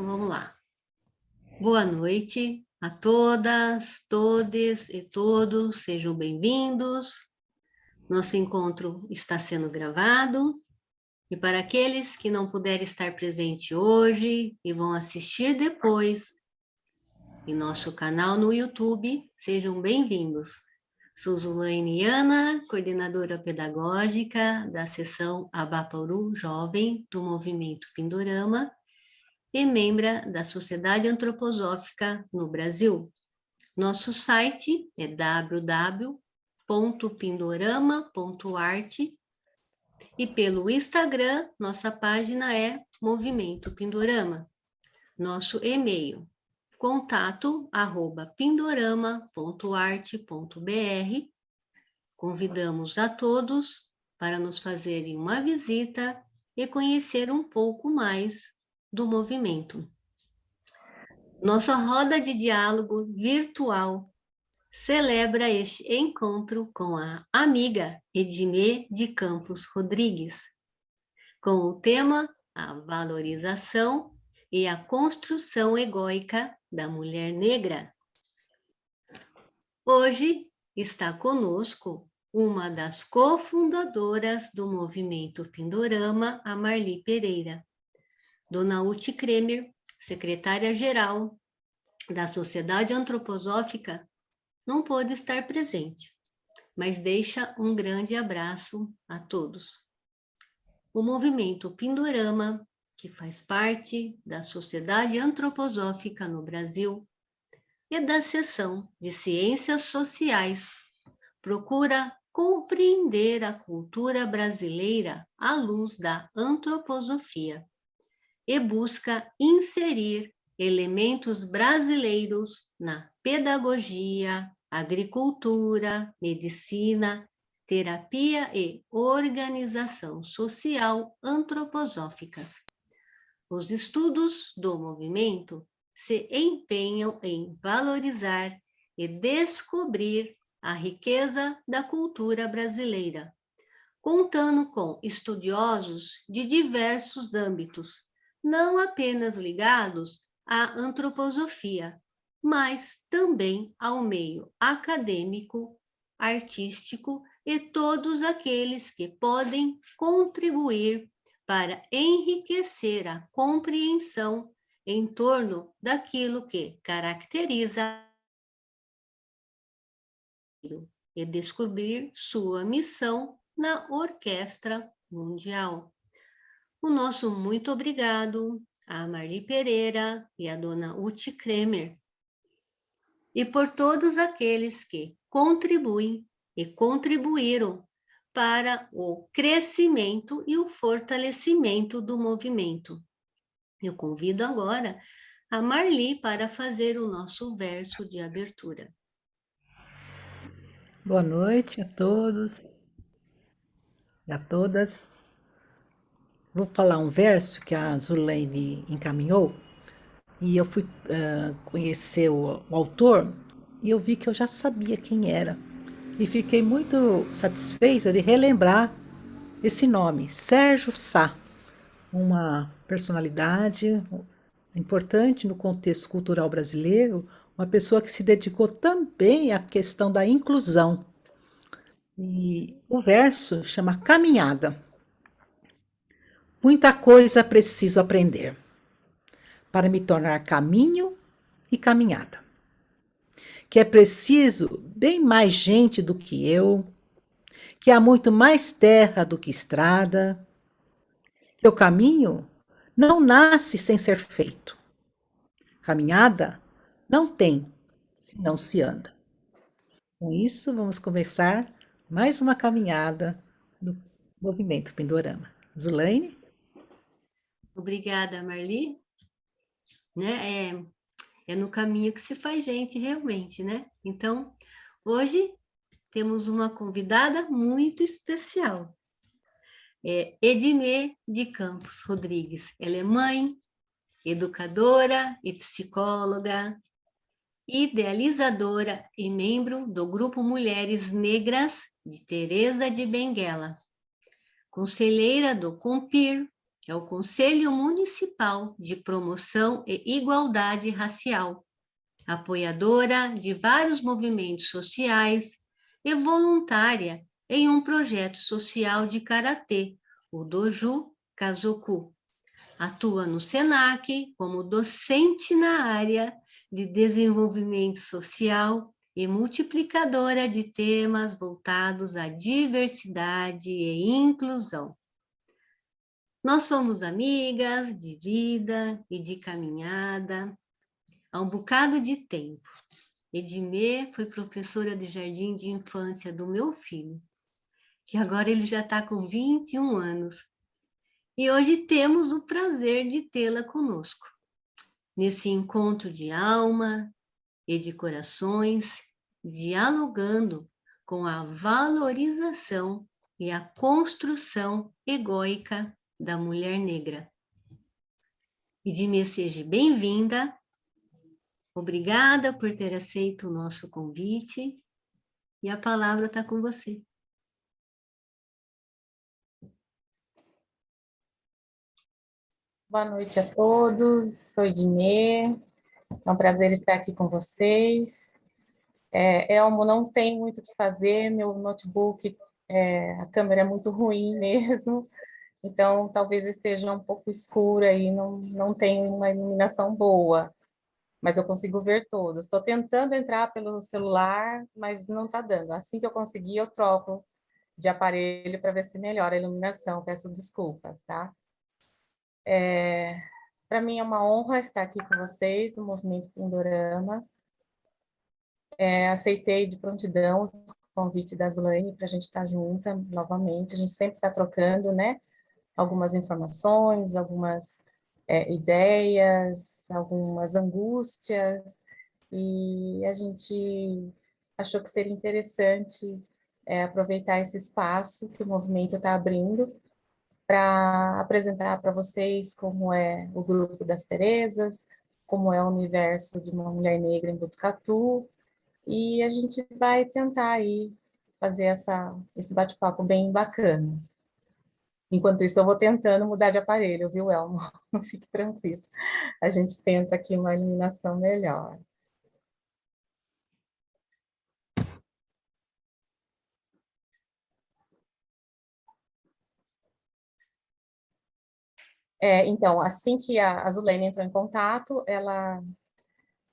vamos lá. Boa noite a todas, todes e todos, sejam bem-vindos. Nosso encontro está sendo gravado e para aqueles que não puderem estar presente hoje e vão assistir depois em nosso canal no YouTube, sejam bem-vindos. Sou Zulaine Ana, coordenadora pedagógica da seção Abaporu Jovem do Movimento Pindorama e membra da Sociedade Antroposófica no Brasil. Nosso site é www.pindorama.art e pelo Instagram, nossa página é Movimento Pindorama. Nosso e-mail, contato@pindorama.art.br. Convidamos a todos para nos fazerem uma visita e conhecer um pouco mais do movimento. Nossa roda de diálogo virtual celebra este encontro com a amiga Edimê de Campos Rodrigues, com o tema a valorização e a construção egóica da mulher negra. Hoje está conosco uma das cofundadoras do movimento Pindorama, a Marli Pereira. Dona Uti Kremer, secretária-geral da Sociedade Antroposófica, não pôde estar presente, mas deixa um grande abraço a todos. O movimento Pindorama, que faz parte da Sociedade Antroposófica no Brasil e da seção de Ciências Sociais, procura compreender a cultura brasileira à luz da antroposofia e busca inserir elementos brasileiros na pedagogia, agricultura, medicina, terapia e organização social antroposóficas. Os estudos do movimento se empenham em valorizar e descobrir a riqueza da cultura brasileira, contando com estudiosos de diversos âmbitos, não apenas ligados à antroposofia, mas também ao meio acadêmico, artístico e todos aqueles que podem contribuir para enriquecer a compreensão em torno daquilo que caracteriza e descobrir sua missão na orquestra mundial. O nosso muito obrigado a Marli Pereira e a Dona Uti Kremer, e por todos aqueles que contribuem e contribuíram para o crescimento e o fortalecimento do movimento. Eu convido agora a Marli para fazer o nosso verso de abertura. Boa noite a todos e a todas. Vou falar um verso que a Zulaine encaminhou e eu fui conhecer o autor e eu vi que eu já sabia quem era. E fiquei muito satisfeita de relembrar esse nome, Sérgio Sá, uma personalidade importante no contexto cultural brasileiro, uma pessoa que se dedicou também à questão da inclusão. E o verso chama Caminhada. Muita coisa preciso aprender para me tornar caminho e caminhada. Que é preciso bem mais gente do que eu, que há muito mais terra do que estrada, que o caminho não nasce sem ser feito. Caminhada não tem se não se anda. Com isso, vamos começar mais uma caminhada do Movimento Pindorama. Zulaine? Obrigada, Marli. É no caminho que se faz gente, realmente, né? Então, hoje temos uma convidada muito especial. Edimê de Campos Rodrigues. Ela é mãe, educadora e psicóloga, idealizadora e membro do Grupo Mulheres Negras de Teresa de Benguela, conselheira do COMPIR, é o Conselho Municipal de Promoção e Igualdade Racial, apoiadora de vários movimentos sociais e voluntária em um projeto social de karatê, o Doju Kazoku. Atua no SENAC como docente na área de desenvolvimento social e multiplicadora de temas voltados à diversidade e inclusão. Nós somos amigas de vida e de caminhada há um bocado de tempo. Edmê foi professora de jardim de infância do meu filho, que agora ele já está com 21 anos. E hoje temos o prazer de tê-la conosco, nesse encontro de alma e de corações, dialogando com a valorização e a construção egóica da mulher negra. Edmê, seja bem-vinda. Obrigada por ter aceito o nosso convite. E a palavra está com você. Boa noite a todos, sou Edmê, é um prazer estar aqui com vocês. Elmo, não tem muito o que fazer, meu notebook, a câmera é muito ruim mesmo, então talvez eu esteja um pouco escura e não tenho uma iluminação boa, mas eu consigo ver todos. Estou tentando entrar pelo celular, mas não está dando. Assim que eu conseguir, eu troco de aparelho para ver se melhora a iluminação, peço desculpas, tá? Para mim é uma honra estar aqui com vocês no Movimento Pindorama. Aceitei de prontidão o convite da Zulaine para a gente estar junta novamente. A gente sempre está trocando, né? Algumas informações, algumas ideias, algumas angústias, e a gente achou que seria interessante aproveitar esse espaço que o movimento está abrindo para apresentar para vocês como é o Grupo das Terezas, como é o universo de uma mulher negra em Botucatu, e a gente vai tentar aí fazer esse bate-papo bem bacana. Enquanto isso, eu vou tentando mudar de aparelho, viu, Elmo? Fique tranquilo. A gente tenta aqui uma iluminação melhor. Então, assim que a Zulene entrou em contato,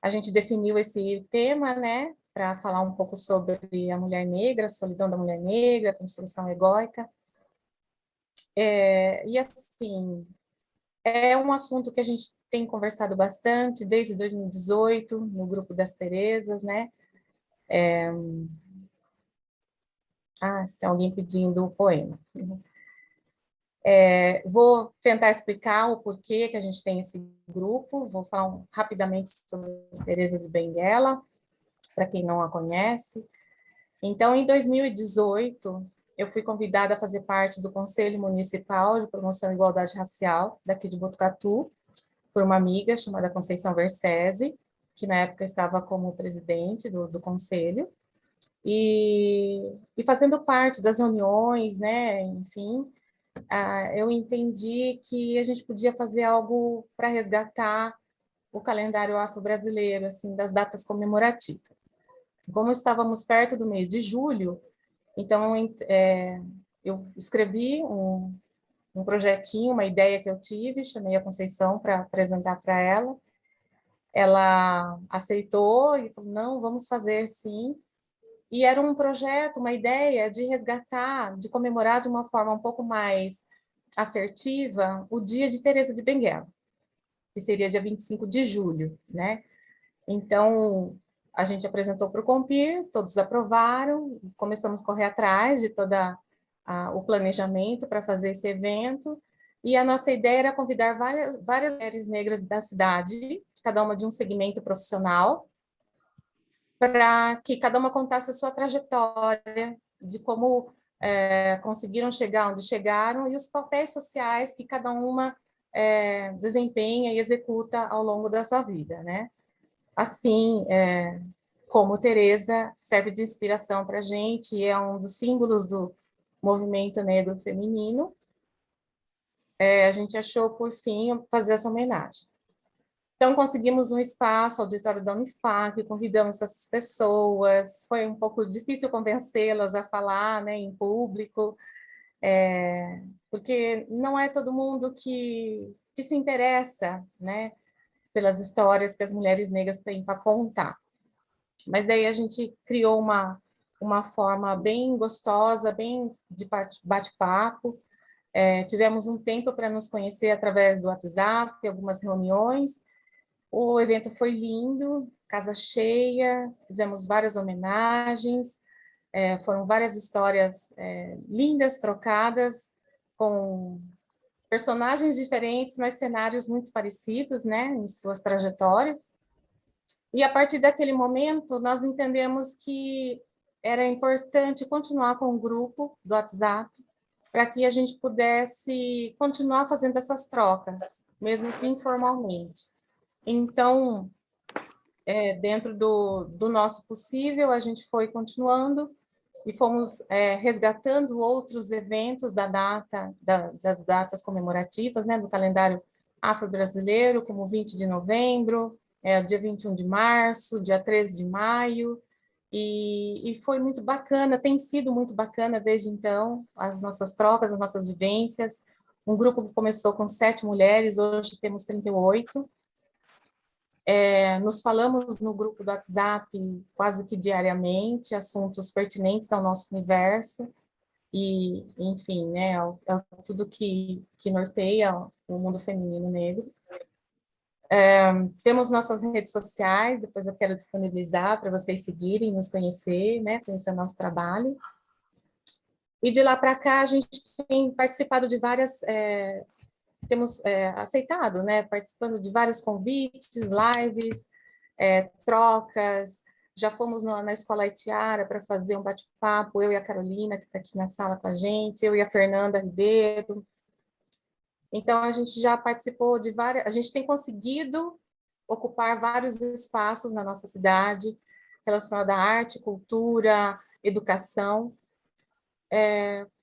a gente definiu esse tema, né, para falar um pouco sobre a mulher negra, a solidão da mulher negra, a construção egóica. E assim, é um assunto que a gente tem conversado bastante desde 2018, no Grupo das Terezas, né? Tem alguém pedindo o poema. Vou tentar explicar o porquê que a gente tem esse grupo, vou falar rapidamente sobre Teresa de Benguela, para quem não a conhece. Então, em 2018, eu fui convidada a fazer parte do Conselho Municipal de Promoção e Igualdade Racial, daqui de Botucatu, por uma amiga chamada Conceição Versese, que na época estava como presidente do conselho, e fazendo parte das reuniões, né, enfim, eu entendi que a gente podia fazer algo para resgatar o calendário afro-brasileiro, assim, das datas comemorativas. Como estávamos perto do mês de julho, então eu escrevi um projetinho, uma ideia que eu tive, chamei a Conceição para apresentar para ela. Ela aceitou e falou, não, vamos fazer sim. E era um projeto, uma ideia de resgatar, de comemorar de uma forma um pouco mais assertiva o dia de Teresa de Benguela, que seria dia 25 de julho, né? Então, a gente apresentou para o Compir, todos aprovaram, começamos a correr atrás de todo o planejamento para fazer esse evento, e a nossa ideia era convidar várias mulheres negras da cidade, cada uma de um segmento profissional, para que cada uma contasse a sua trajetória, de como conseguiram chegar onde chegaram, e os papéis sociais que cada uma desempenha e executa ao longo da sua vida, né? Assim, como Teresa serve de inspiração para a gente, é um dos símbolos do movimento negro feminino, a gente achou, por fim, fazer essa homenagem. Então, conseguimos um espaço, auditório da Unifac, convidamos essas pessoas, foi um pouco difícil convencê-las a falar, né, em público, porque não é todo mundo que se interessa, né, pelas histórias que as mulheres negras têm para contar. Mas daí a gente criou uma forma bem gostosa, bem de bate-papo. Tivemos um tempo para nos conhecer através do WhatsApp, algumas reuniões. O evento foi lindo, casa cheia, fizemos várias homenagens, foram várias histórias lindas, trocadas, com personagens diferentes, mas cenários muito parecidos, né, em suas trajetórias. E a partir daquele momento, nós entendemos que era importante continuar com o grupo do WhatsApp, para que a gente pudesse continuar fazendo essas trocas, mesmo que informalmente. Então, dentro do nosso possível, a gente foi continuando e fomos resgatando outros eventos das datas comemorativas, né, do calendário afro-brasileiro, como 20 de novembro, dia 21 de março, dia 13 de maio, e foi muito bacana, tem sido muito bacana desde então, as nossas trocas, as nossas vivências. Um grupo que começou com 7 mulheres, hoje temos 38. Nos falamos no grupo do WhatsApp quase que diariamente, assuntos pertinentes ao nosso universo, e, enfim, né, é tudo que norteia o mundo feminino negro. Temos nossas redes sociais, depois eu quero disponibilizar para vocês seguirem, nos conhecer, né, conhecer o nosso trabalho. E de lá para cá, a gente tem participado de várias... temos aceitado, né, participando de vários convites, lives, trocas. Já fomos na Escola Itiara para fazer um bate-papo, eu e a Carolina, que está aqui na sala com a gente, eu e a Fernanda Ribeiro. Então, a gente já participou de várias... A gente tem conseguido ocupar vários espaços na nossa cidade, relacionados à arte, cultura, educação,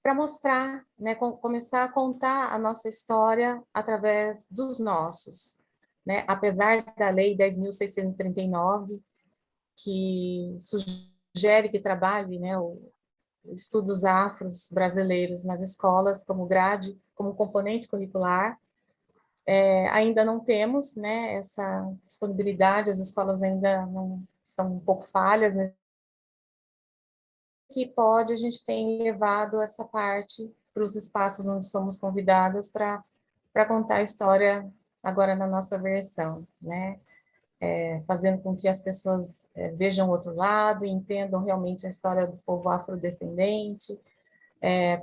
para mostrar, né, começar a contar a nossa história através dos nossos, né? Apesar da Lei 10.639, que sugere que trabalhe, né, estudos afros brasileiros nas escolas como grade, como componente curricular, ainda não temos, né, essa disponibilidade, as escolas ainda não estão um pouco falhas, né? Que pode, a gente tem levado essa parte para os espaços onde somos convidadas para contar a história agora na nossa versão, né? Fazendo com que as pessoas vejam o outro lado e entendam realmente a história do povo afrodescendente,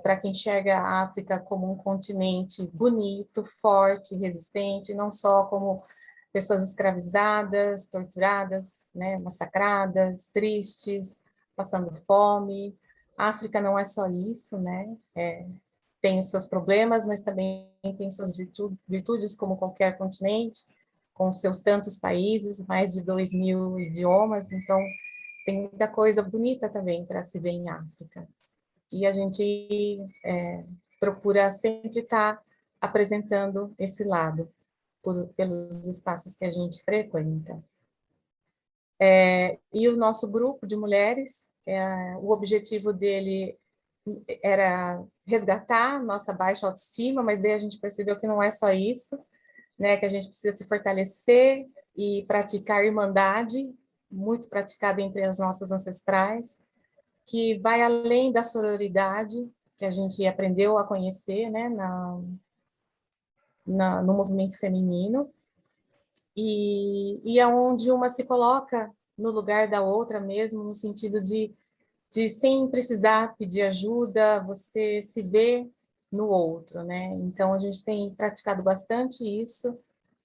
para quem enxerga a África como um continente bonito, forte, resistente, não só como pessoas escravizadas, torturadas, né, massacradas, tristes, passando fome. A África não é só isso, né? Tem os seus problemas, mas também tem suas virtudes, como qualquer continente, com seus tantos países, mais de 2.000 idiomas, então tem muita coisa bonita também para se ver em África. E a gente procura sempre estar apresentando esse lado pelos espaços que a gente frequenta. E o nosso grupo de mulheres, o objetivo dele era resgatar nossa baixa autoestima, mas daí a gente percebeu que não é só isso, né, que a gente precisa se fortalecer e praticar irmandade, muito praticada entre as nossas ancestrais, que vai além da sororidade, que a gente aprendeu a conhecer, né, no movimento feminino, e é onde uma se coloca no lugar da outra mesmo, no sentido de sem precisar pedir ajuda, você se vê no outro, né? Então, a gente tem praticado bastante isso,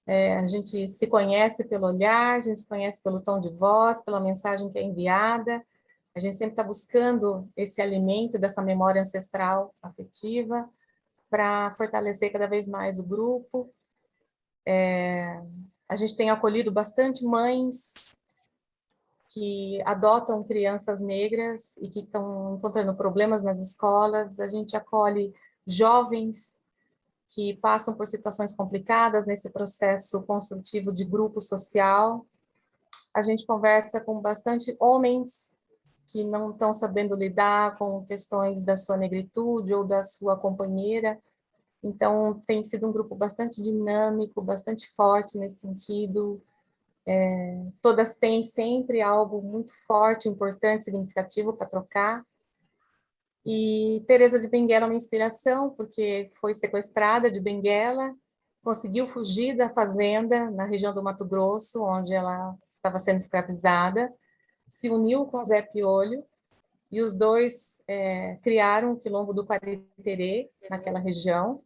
a gente se conhece pelo olhar, a gente se conhece pelo tom de voz, pela mensagem que é enviada, a gente sempre está buscando esse alimento dessa memória ancestral afetiva para fortalecer cada vez mais o grupo. A gente tem acolhido bastante mães que adotam crianças negras e que estão encontrando problemas nas escolas. A gente acolhe jovens que passam por situações complicadas nesse processo construtivo de grupo social. A gente conversa com bastante homens que não estão sabendo lidar com questões da sua negritude ou da sua companheira. Então, tem sido um grupo bastante dinâmico, bastante forte nesse sentido. Todas têm sempre algo muito forte, importante, significativo para trocar. E Teresa de Benguela é uma inspiração, porque foi sequestrada de Benguela, conseguiu fugir da fazenda na região do Mato Grosso, onde ela estava sendo escravizada, se uniu com Zé Piolho, e os dois criaram o Quilombo do Quariterê, naquela região,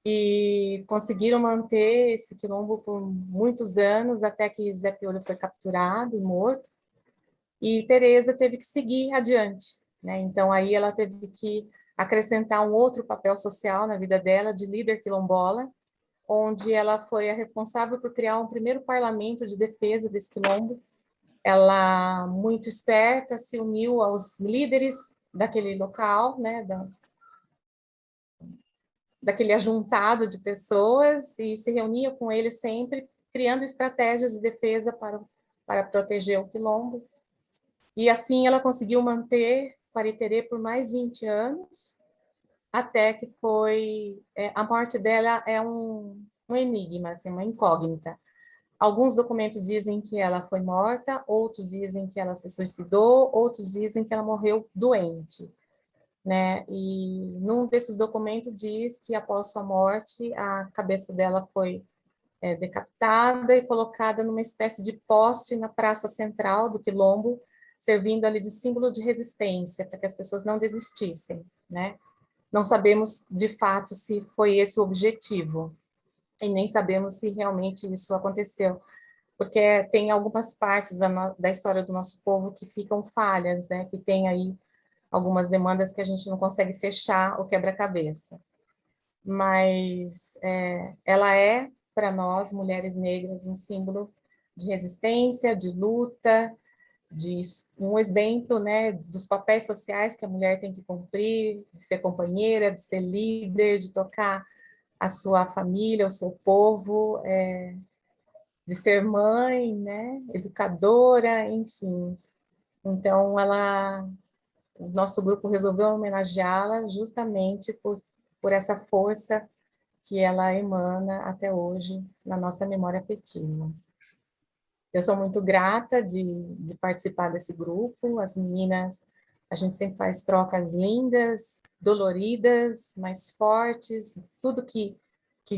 e conseguiram manter esse quilombo por muitos anos, até que Zé Piolho foi capturado e morto, e Teresa teve que seguir adiante, né? Então, aí ela teve que acrescentar um outro papel social na vida dela, de líder quilombola, onde ela foi a responsável por criar um primeiro parlamento de defesa desse quilombo. Ela, muito esperta, se uniu aos líderes daquele local, né, daquele ajuntado de pessoas, e se reunia com eles sempre, criando estratégias de defesa para proteger o quilombo. E assim ela conseguiu manter Quariterê por mais 20 anos, até que foi... a morte dela é um enigma, assim, uma incógnita. Alguns documentos dizem que ela foi morta, outros dizem que ela se suicidou, outros dizem que ela morreu doente, né? E num desses documentos diz que após sua morte, a cabeça dela foi decapitada e colocada numa espécie de poste na praça central do Quilombo, servindo ali de símbolo de resistência, para que as pessoas não desistissem, né? Não sabemos, de fato, se foi esse o objetivo, e nem sabemos se realmente isso aconteceu, porque tem algumas partes da história do nosso povo que ficam falhas, né? Que tem aí algumas demandas que a gente não consegue fechar o quebra-cabeça. Mas ela é, para nós, mulheres negras, um símbolo de resistência, de luta, de um exemplo, né, dos papéis sociais que a mulher tem que cumprir, de ser companheira, de ser líder, de tocar a sua família, o seu povo, de ser mãe, né, educadora, enfim. Então, o nosso grupo resolveu homenageá-la justamente por essa força que ela emana até hoje na nossa memória afetiva. Eu sou muito grata de participar desse grupo. As meninas, a gente sempre faz trocas lindas, doloridas, mas fortes. Tudo que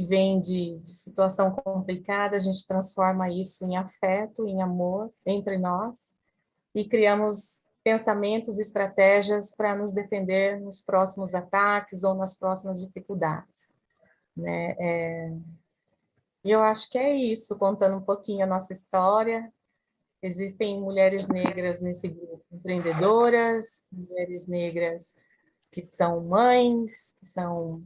vem de situação complicada, a gente transforma isso em afeto, em amor entre nós, e criamos pensamentos e estratégias para nos defender nos próximos ataques ou nas próximas dificuldades, né? E eu acho que é isso, contando um pouquinho a nossa história. Existem mulheres negras nesse grupo, empreendedoras, mulheres negras que são mães, que são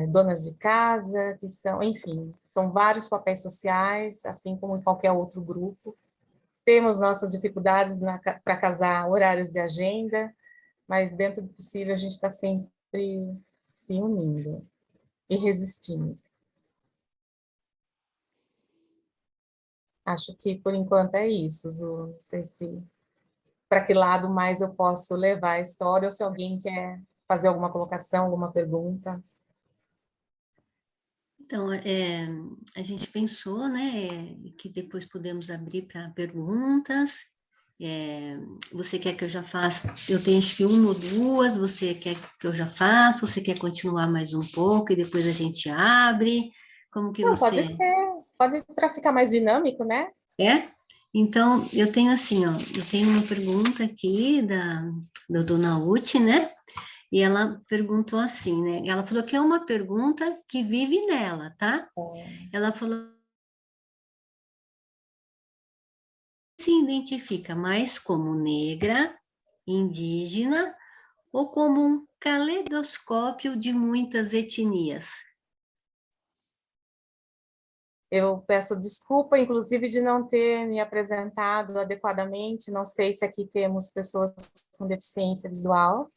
donas de casa, que são, enfim, são vários papéis sociais, assim como em qualquer outro grupo. Temos nossas dificuldades para casar horários de agenda, mas dentro do possível a gente está sempre se unindo e resistindo. Acho que por enquanto é isso, Zu. Não sei se para que lado mais eu posso levar a história, ou se alguém quer fazer alguma colocação, alguma pergunta. Então, a gente pensou, né, que depois podemos abrir para perguntas. Você quer que eu já faça? Eu tenho acho que uma ou duas, você quer que eu já faça? Você quer continuar mais um pouco e depois a gente abre? Como que Não, pode você... ser, pode para ficar mais dinâmico, né? É? Então, eu tenho assim, ó, eu tenho uma pergunta aqui da dona Uti, né? E ela perguntou assim, né? Ela falou que é uma pergunta que vive nela, tá? Ela falou: se identifica mais como negra, indígena ou como um caleidoscópio de muitas etnias? Eu peço desculpa, inclusive, de não ter me apresentado adequadamente. Não sei se aqui temos pessoas com deficiência visual,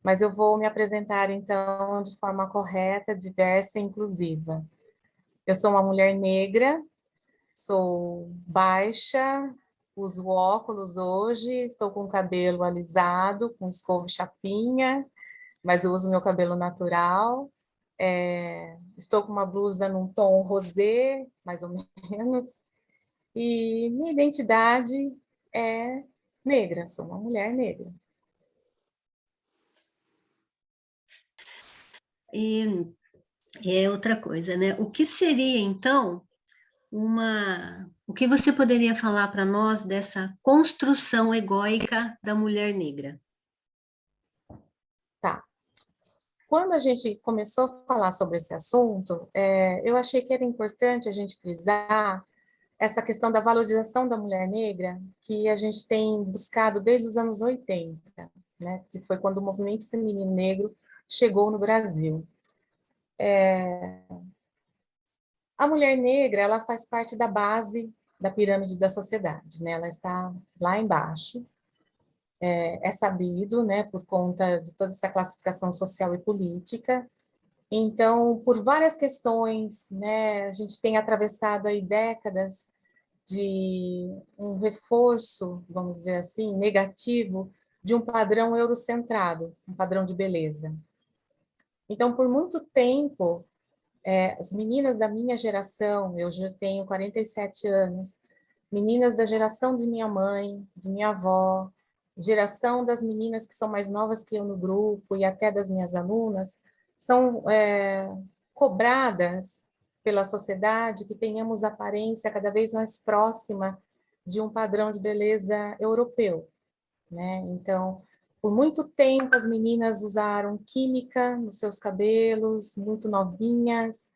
mas eu vou me apresentar, então, de forma correta, diversa e inclusiva. Eu sou uma mulher negra, sou baixa, uso óculos hoje, estou com o cabelo alisado, com escova e chapinha, mas eu uso meu cabelo natural. Estou com uma blusa num tom rosé, mais ou menos, e minha identidade é negra, sou uma mulher negra. E é outra coisa, né? O que seria, então, o que você poderia falar para nós dessa construção egóica da mulher negra? Tá. Quando a gente começou a falar sobre esse assunto, eu achei que era importante a gente frisar essa questão da valorização da mulher negra, que a gente tem buscado desde os anos 80, né? Que foi quando o movimento feminino negro chegou no Brasil. A mulher negra, ela faz parte da base da pirâmide da sociedade, né? Ela está lá embaixo, é sabido, né, por conta de toda essa classificação social e política. Então, por várias questões, né, a gente tem atravessado aí décadas de um reforço, vamos dizer assim, negativo, de um padrão eurocentrado, um padrão de beleza. Então, por muito tempo, as meninas da minha geração, eu já tenho 47 anos, meninas da geração de minha mãe, de minha avó, geração das meninas que são mais novas que eu no grupo e até das minhas alunas, são cobradas pela sociedade que tenhamos aparência cada vez mais próxima de um padrão de beleza europeu, né? Então, por muito tempo as meninas usaram química nos seus cabelos, muito novinhas.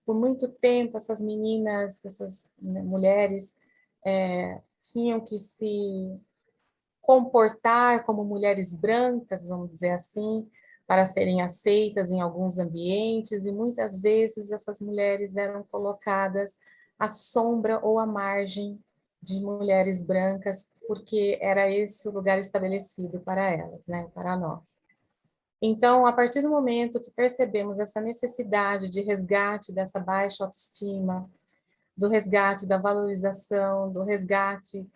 Por muito tempo essas meninas, essas mulheres tinham que se comportar como mulheres brancas, vamos dizer assim, para serem aceitas em alguns ambientes, e muitas vezes essas mulheres eram colocadas à sombra ou à margem de mulheres brancas, porque era esse o lugar estabelecido para elas, né, para nós. Então, a partir do momento que percebemos essa necessidade de resgate dessa baixa autoestima, do resgate da valorização, do resgate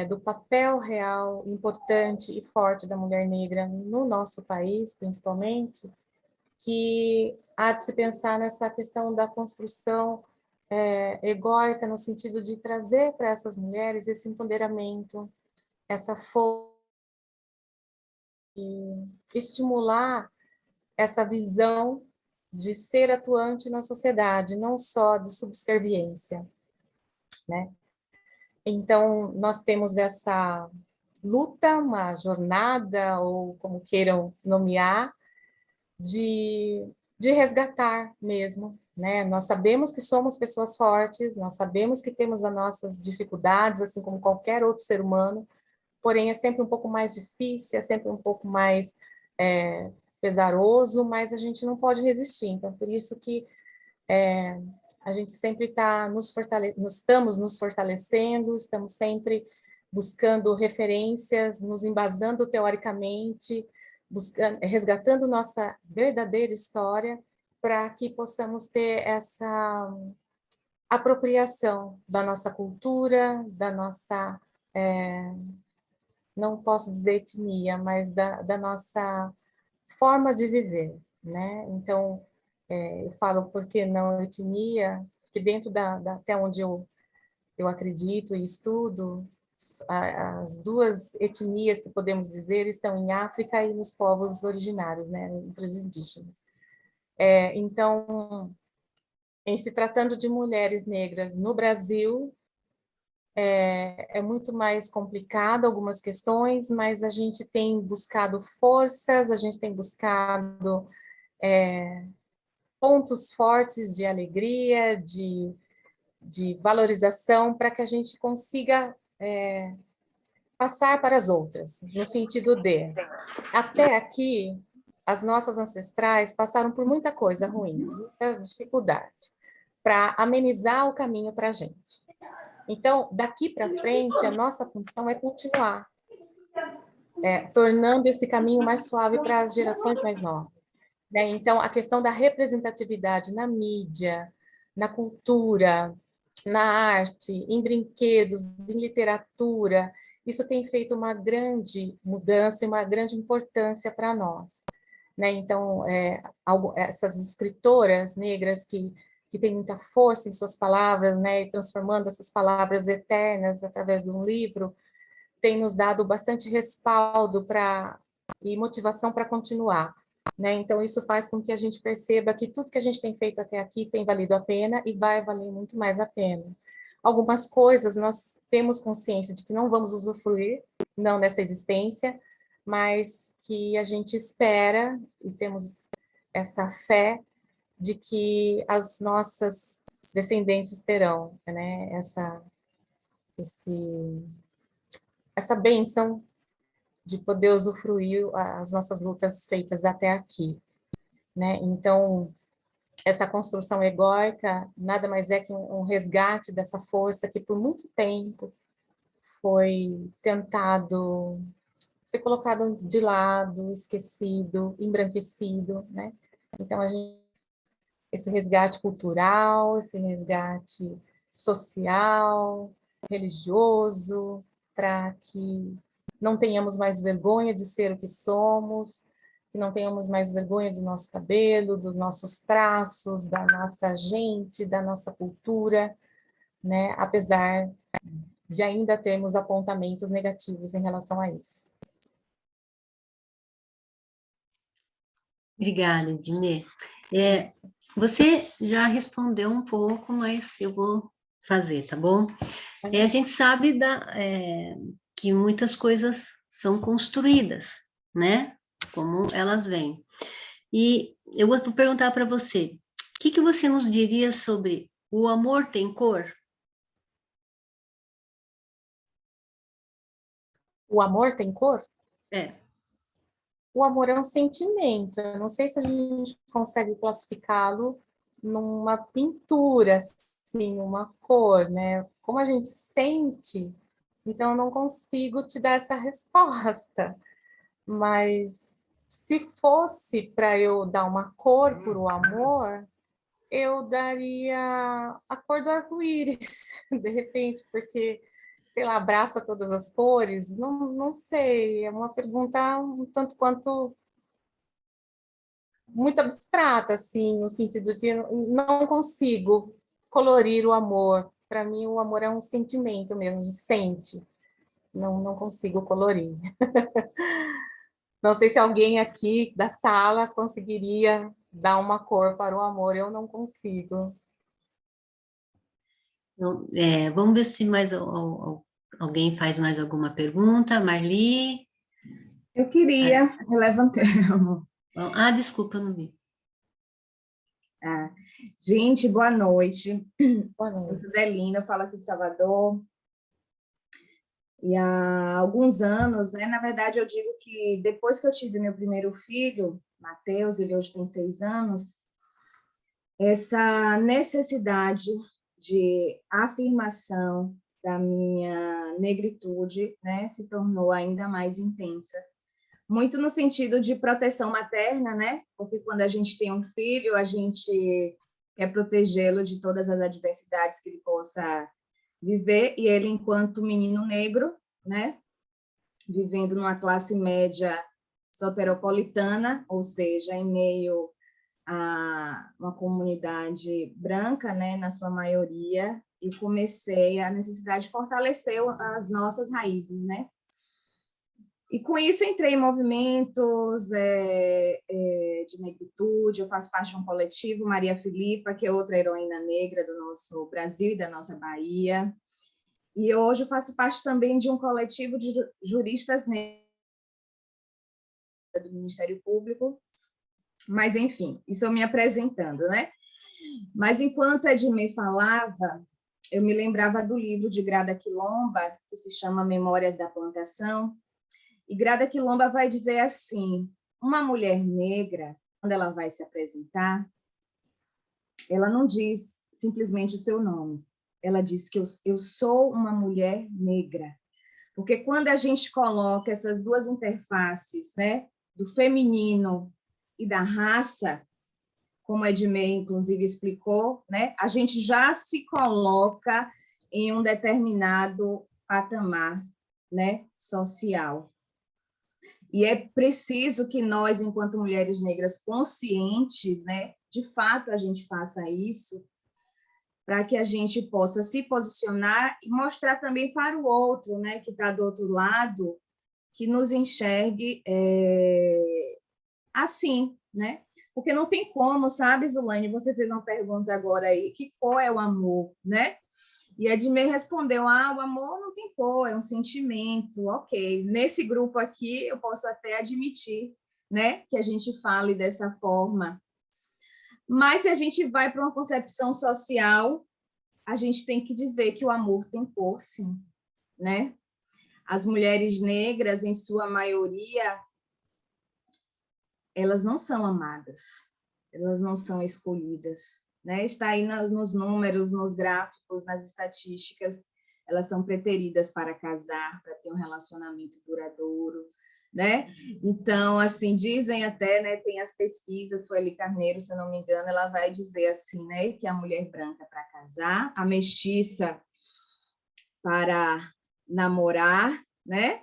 do papel real, importante e forte da mulher negra no nosso país, principalmente, que há de se pensar nessa questão da construção egóica, no sentido de trazer para essas mulheres esse empoderamento, essa força, estimular essa visão de ser atuante na sociedade, não só de subserviência, né? Então, nós temos essa luta, uma jornada, ou como queiram nomear, de resgatar mesmo, né? Nós sabemos que somos pessoas fortes, nós sabemos que temos as nossas dificuldades, assim como qualquer outro ser humano, porém é sempre um pouco mais difícil, é sempre um pouco mais pesaroso, mas a gente não pode resistir. Então, por isso que a gente sempre está estamos nos fortalecendo, estamos sempre buscando referências, nos embasando teoricamente, buscando, resgatando nossa verdadeira história, para que possamos ter essa apropriação da nossa cultura, da nossa, não posso dizer etnia, mas da nossa forma de viver, né? Então, eu falo por que não etnia, que dentro até onde eu acredito e estudo, as duas etnias que podemos dizer estão em África e nos povos originários, né, entre os indígenas. Então, em se tratando de mulheres negras no Brasil, é muito mais complicado algumas questões, mas a gente tem buscado forças, a gente tem buscado pontos fortes de alegria, de valorização, para que a gente consiga passar para as outras, no sentido de, até aqui, as nossas ancestrais passaram por muita coisa ruim, muita dificuldade, para amenizar o caminho para a gente. Então, daqui para frente, a nossa função é continuar. tornando esse caminho mais suave para as gerações mais novas. Né? Então, a questão da representatividade na mídia, na cultura, na arte, em brinquedos, em literatura, isso tem feito uma grande mudança e uma grande importância para nós. Né? Então, essas escritoras negras que têm muita força em suas palavras, né? E transformando essas palavras eternas através de um livro, tem nos dado bastante respaldo e motivação para continuar. Né? Então, isso faz com que a gente perceba que tudo que a gente tem feito até aqui tem valido a pena e vai valer muito mais a pena. Algumas coisas nós temos consciência de que não vamos usufruir, não nessa existência, mas que a gente espera e temos essa fé de que as nossas descendentes terão, né? Essa bênção de poder usufruir as nossas lutas feitas até aqui, né? Então, essa construção egóica nada mais é que um resgate dessa força que por muito tempo foi tentado ser colocado de lado, esquecido, embranquecido, né? Então, esse resgate cultural, esse resgate social, religioso, para que não tenhamos mais vergonha de ser o que somos, que não tenhamos mais vergonha do nosso cabelo, dos nossos traços, da nossa gente, da nossa cultura, né? Apesar de ainda termos apontamentos negativos em relação a isso. Obrigada, Edmê. Você já respondeu um pouco, mas eu vou fazer, tá bom? A gente sabe que muitas coisas são construídas, né? Como elas vêm. E eu vou perguntar para você, o que você nos diria sobre o amor tem cor? O amor tem cor? É. O amor é um sentimento. Eu não sei se a gente consegue classificá-lo numa pintura, assim, uma cor, né? Como a gente sente, então eu não consigo te dar essa resposta. Mas se fosse para eu dar uma cor para o amor, eu daria a cor do arco-íris, de repente, porque, sei lá, abraça todas as cores? Não sei, é uma pergunta um tanto quanto muito abstrata, assim, no sentido de não consigo colorir o amor. Para mim, o amor é um sentimento mesmo, a gente sente. Não consigo colorir. Não sei se alguém aqui da sala conseguiria dar uma cor para o amor, eu não consigo. Então, vamos ver se mais alguém faz mais alguma pergunta. Marli? Eu queria, eu levantei a mão. Ah, desculpa, eu não vi. Gente, boa noite. Boa Eu noite. sou Zelina, eu falo aqui de Salvador. E há alguns anos, né? Na verdade, eu digo que depois que eu tive meu primeiro filho, Matheus, ele hoje tem 6 anos, essa necessidade de afirmação da minha negritude, né, se tornou ainda mais intensa. Muito no sentido de proteção materna, né? Porque quando a gente tem um filho, a gente quer protegê-lo de todas as adversidades que ele possa viver, e ele, enquanto menino negro, né? Vivendo numa classe média soteropolitana, ou seja, em meio a uma comunidade branca, né, na sua maioria, e comecei a necessidade de fortalecer as nossas raízes, né? E com isso entrei em movimentos de negritude, eu faço parte de um coletivo, Maria Filipa, que é outra heroína negra do nosso Brasil e da nossa Bahia. E hoje eu faço parte também de um coletivo de juristas negros do Ministério Público. Mas, enfim, isso eu me apresentando, né? Mas enquanto a Edmê falava, eu me lembrava do livro de Grada Quilomba, que se chama Memórias da Plantação. E Grada Quilomba vai dizer assim: uma mulher negra, quando ela vai se apresentar, ela não diz simplesmente o seu nome. Ela diz que eu sou uma mulher negra, Porque quando a gente coloca essas duas interfaces, né, do feminino e da raça, como a Edmê, inclusive, explicou, né, a gente já se coloca em um determinado patamar, né, social. E é preciso que nós, enquanto mulheres negras conscientes, né, de fato a gente faça isso, para que a gente possa se posicionar e mostrar também para o outro, né, que está do outro lado, que nos enxergue assim, né? Porque não tem como, sabe, Zulane? Você fez uma pergunta agora aí, que cor é o amor, né? E a Edmê respondeu, o amor não tem cor, é um sentimento, ok. Nesse grupo aqui, eu posso até admitir, né, que a gente fale dessa forma. Mas se a gente vai para uma concepção social, a gente tem que dizer que o amor tem cor, sim, né? As mulheres negras, em sua maioria, elas não são amadas, elas não são escolhidas, né? Está aí nos números, nos gráficos, nas estatísticas, elas são preteridas para casar, para ter um relacionamento duradouro, né? Então, assim, dizem até, né, tem as pesquisas, Sueli Carneiro, se eu não me engano, ela vai dizer assim, né, que a mulher branca para casar, a mestiça para namorar, né?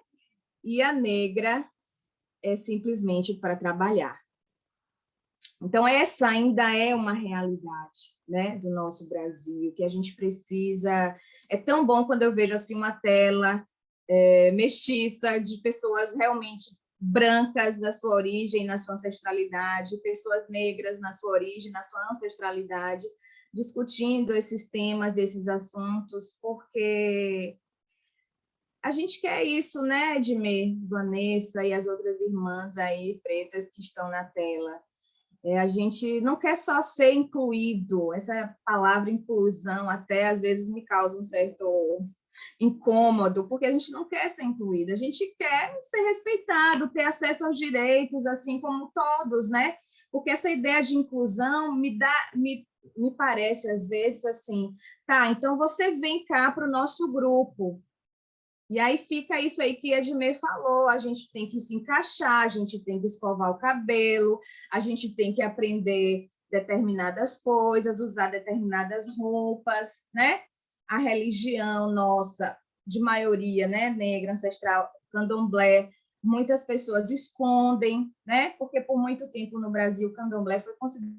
E a negra é simplesmente para trabalhar. Então, essa ainda é uma realidade, né, do nosso Brasil, que a gente precisa... É tão bom quando eu vejo assim, uma tela mestiça, de pessoas realmente brancas na sua origem, na sua ancestralidade, pessoas negras na sua origem, na sua ancestralidade, discutindo esses temas, esses assuntos, porque a gente quer isso, né, Edmê, Vanessa e as outras irmãs aí, pretas, que estão na tela. A gente não quer só ser incluído, essa palavra inclusão até às vezes me causa um certo incômodo, porque a gente não quer ser incluído, a gente quer ser respeitado, ter acesso aos direitos, assim como todos, né? Porque essa ideia de inclusão me parece, às vezes, assim, tá, então você vem cá para o nosso grupo, e aí fica isso aí que a Edmê falou, a gente tem que se encaixar, a gente tem que escovar o cabelo, a gente tem que aprender determinadas coisas, usar determinadas roupas, né? A religião nossa, de maioria, né, negra, ancestral, candomblé, muitas pessoas escondem, né? Porque por muito tempo no Brasil o candomblé foi considerado.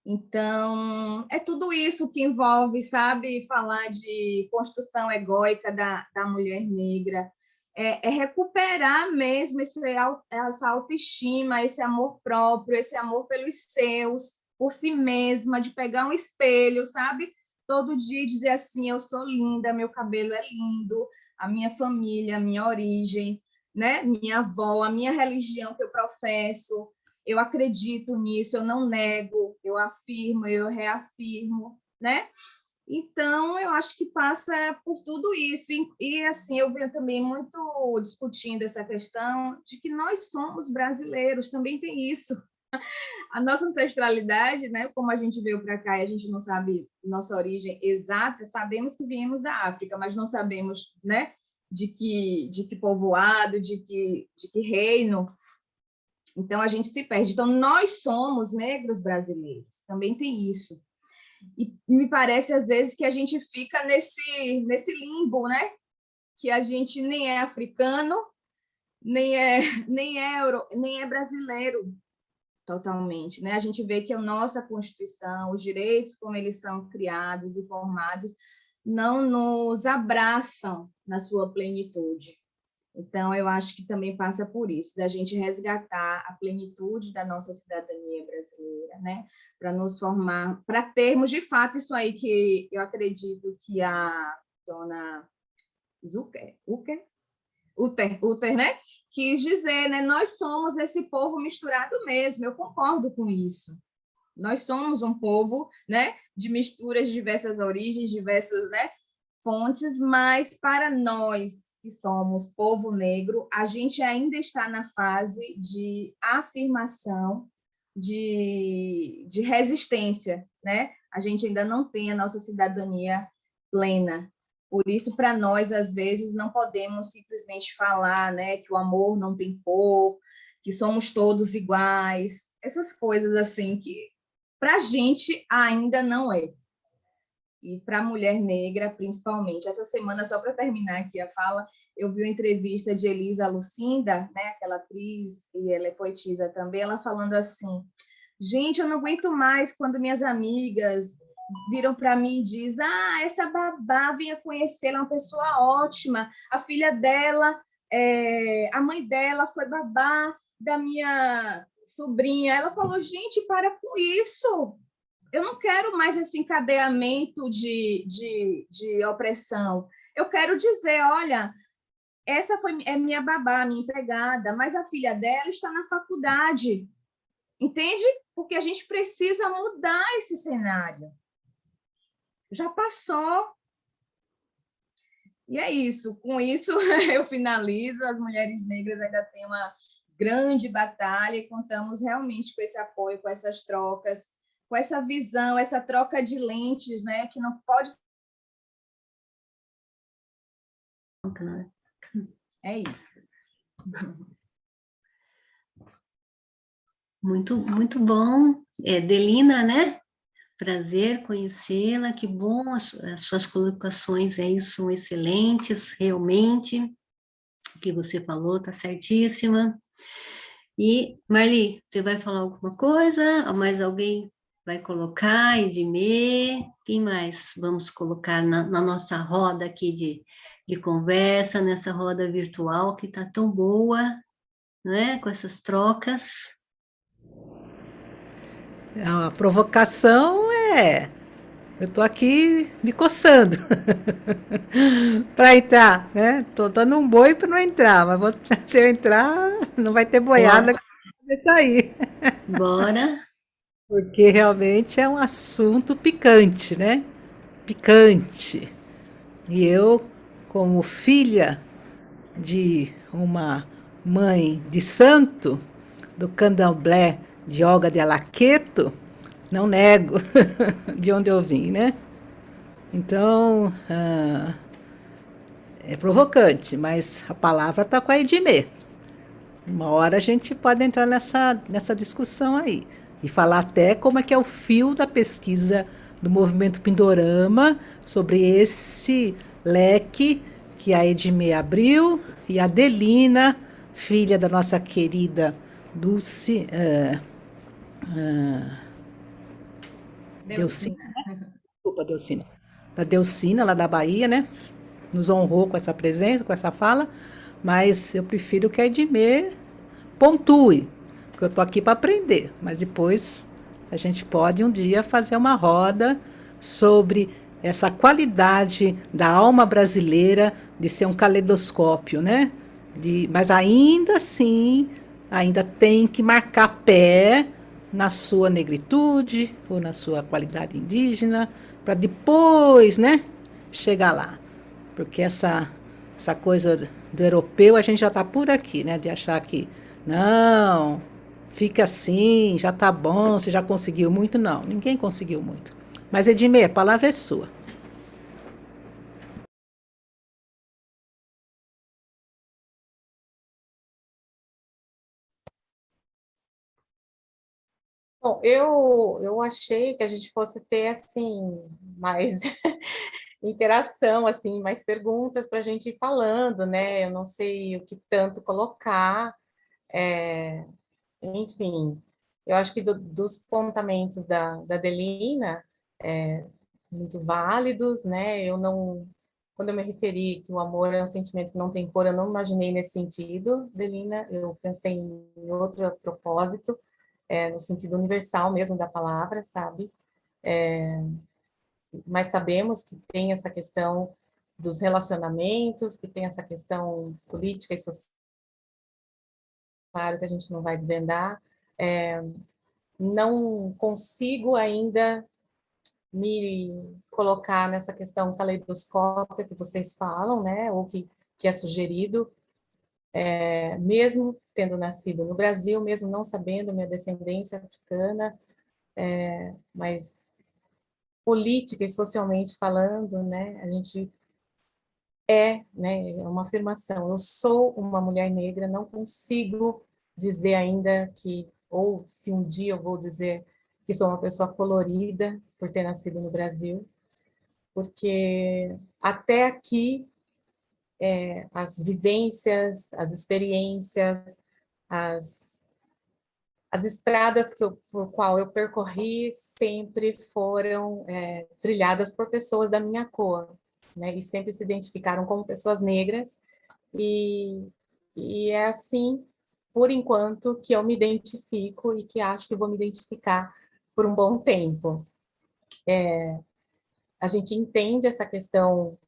Então, é tudo isso que envolve, sabe, falar de construção egóica da mulher negra, é recuperar mesmo essa autoestima, esse amor próprio, esse amor pelos seus, por si mesma, de pegar um espelho, sabe, todo dia dizer assim, eu sou linda, meu cabelo é lindo, a minha família, a minha origem, né, minha avó, a minha religião que eu professo, eu acredito nisso, eu não nego, eu afirmo, eu reafirmo, né? Então, eu acho que passa por tudo isso. E assim, eu venho também muito discutindo essa questão de que nós somos brasileiros, também tem isso. A nossa ancestralidade, né? Como a gente veio para cá e a gente não sabe nossa origem exata, sabemos que viemos da África, mas não sabemos, né? De que povoado, de que reino. Então, a gente se perde. Então, nós somos negros brasileiros, também tem isso. E me parece, às vezes, que a gente fica nesse limbo, né? Que a gente nem é africano, nem é brasileiro totalmente, né? A gente vê que a nossa Constituição, os direitos como eles são criados e formados, não nos abraçam na sua plenitude. Então, eu acho que também passa por isso, da gente resgatar a plenitude da nossa cidadania brasileira, né? Para nos formar, para termos, de fato, isso aí que eu acredito que a dona Uter, né? Quis dizer, né? Nós somos esse povo misturado mesmo, eu concordo com isso. Nós somos um povo, né? De misturas de diversas origens, diversas, né? Fontes, mas para nós que somos povo negro, a gente ainda está na fase de afirmação, de resistência, né? A gente ainda não tem a nossa cidadania plena, Por isso, para nós, às vezes, não podemos simplesmente falar, né, que o amor não tem cor, que somos todos iguais, essas coisas assim que para a gente ainda não é. E para a mulher negra, principalmente. Essa semana, só para terminar aqui a fala, eu vi uma entrevista de Elisa Lucinda, né, aquela atriz, e ela é poetisa também, ela falando assim: gente, eu não aguento mais quando minhas amigas viram para mim e diz: ah, essa babá, venha conhecê-la, é uma pessoa ótima, a filha dela, a mãe dela foi babá da minha sobrinha. Ela falou: gente, para com isso, eu não quero mais esse encadeamento de opressão. Eu quero dizer, olha, é minha babá, minha empregada, mas a filha dela está na faculdade, entende? Porque a gente precisa mudar esse cenário. Já passou. E é isso. Com isso, eu finalizo. As mulheres negras ainda têm uma grande batalha e contamos realmente com esse apoio, com essas trocas, com essa visão, essa troca de lentes, né? Que não pode. É isso. Muito, muito bom. Delina, né? Prazer conhecê-la, que bom, as suas colocações aí são excelentes, realmente, o que você falou está certíssima. E, Marli, você vai falar alguma coisa? Ou mais alguém vai colocar? Edmê, quem mais vamos colocar na nossa roda aqui de conversa, nessa roda virtual que está tão boa, né? Com essas trocas. A provocação é... Eu tô aqui me coçando para entrar, né? Tô dando um boi para não entrar, mas se eu entrar, não vai ter boiada que vai sair. Bora. Porque realmente é um assunto picante, né? Picante. E eu, como filha de uma mãe de santo, do candomblé de Olga de Alaqueto, não nego de onde eu vim, né? Então, é provocante, mas a palavra está com a Edmê. Uma hora a gente pode entrar nessa discussão aí. E falar até como é que é o fio da pesquisa do movimento Pindorama sobre esse leque que a Edmê abriu e a Delina, filha da nossa querida Dulce, Delcina, desculpa, Delcina. Da Delcina, lá da Bahia, né? Nos honrou com essa presença, com essa fala, mas eu prefiro que a Edmê pontue, porque eu estou aqui para aprender, mas depois a gente pode um dia fazer uma roda sobre essa qualidade da alma brasileira de ser um caleidoscópio, né? Mas ainda assim, ainda tem que marcar pé na sua negritude ou na sua qualidade indígena, para depois, né, chegar lá. Porque essa coisa do europeu, a gente já está por aqui, né, de achar que não, fica assim, já está bom, você já conseguiu muito. Não, ninguém conseguiu muito. Mas, Edmê, a palavra é sua. Bom, eu achei que a gente fosse ter, assim, mais interação, assim, mais perguntas para a gente ir falando, né? Eu não sei o que tanto colocar, enfim. Eu acho que dos pontamentos da Delina, muito válidos, né? Eu não... Quando eu me referi que o amor é um sentimento que não tem cor, eu não imaginei nesse sentido, Delina. Eu pensei em outro propósito, no sentido universal mesmo da palavra, sabe? Mas sabemos que tem essa questão dos relacionamentos, que tem essa questão política e social, claro que a gente não vai desvendar. Não consigo ainda me colocar nessa questão caleidoscópica que vocês falam, né, ou que é sugerido, mesmo tendo nascido no Brasil, mesmo não sabendo minha descendência africana, mas política e socialmente falando, né, a gente né, é uma afirmação. Eu sou uma mulher negra, não consigo dizer ainda que, ou se um dia eu vou dizer que sou uma pessoa colorida por ter nascido no Brasil, porque até aqui as vivências, as experiências, as, as estradas por qual eu percorri sempre foram trilhadas por pessoas da minha cor, né? E sempre se identificaram como pessoas negras, e, e é assim, por enquanto, que eu me identifico e que acho que vou me identificar por um bom tempo. A gente entende essa questão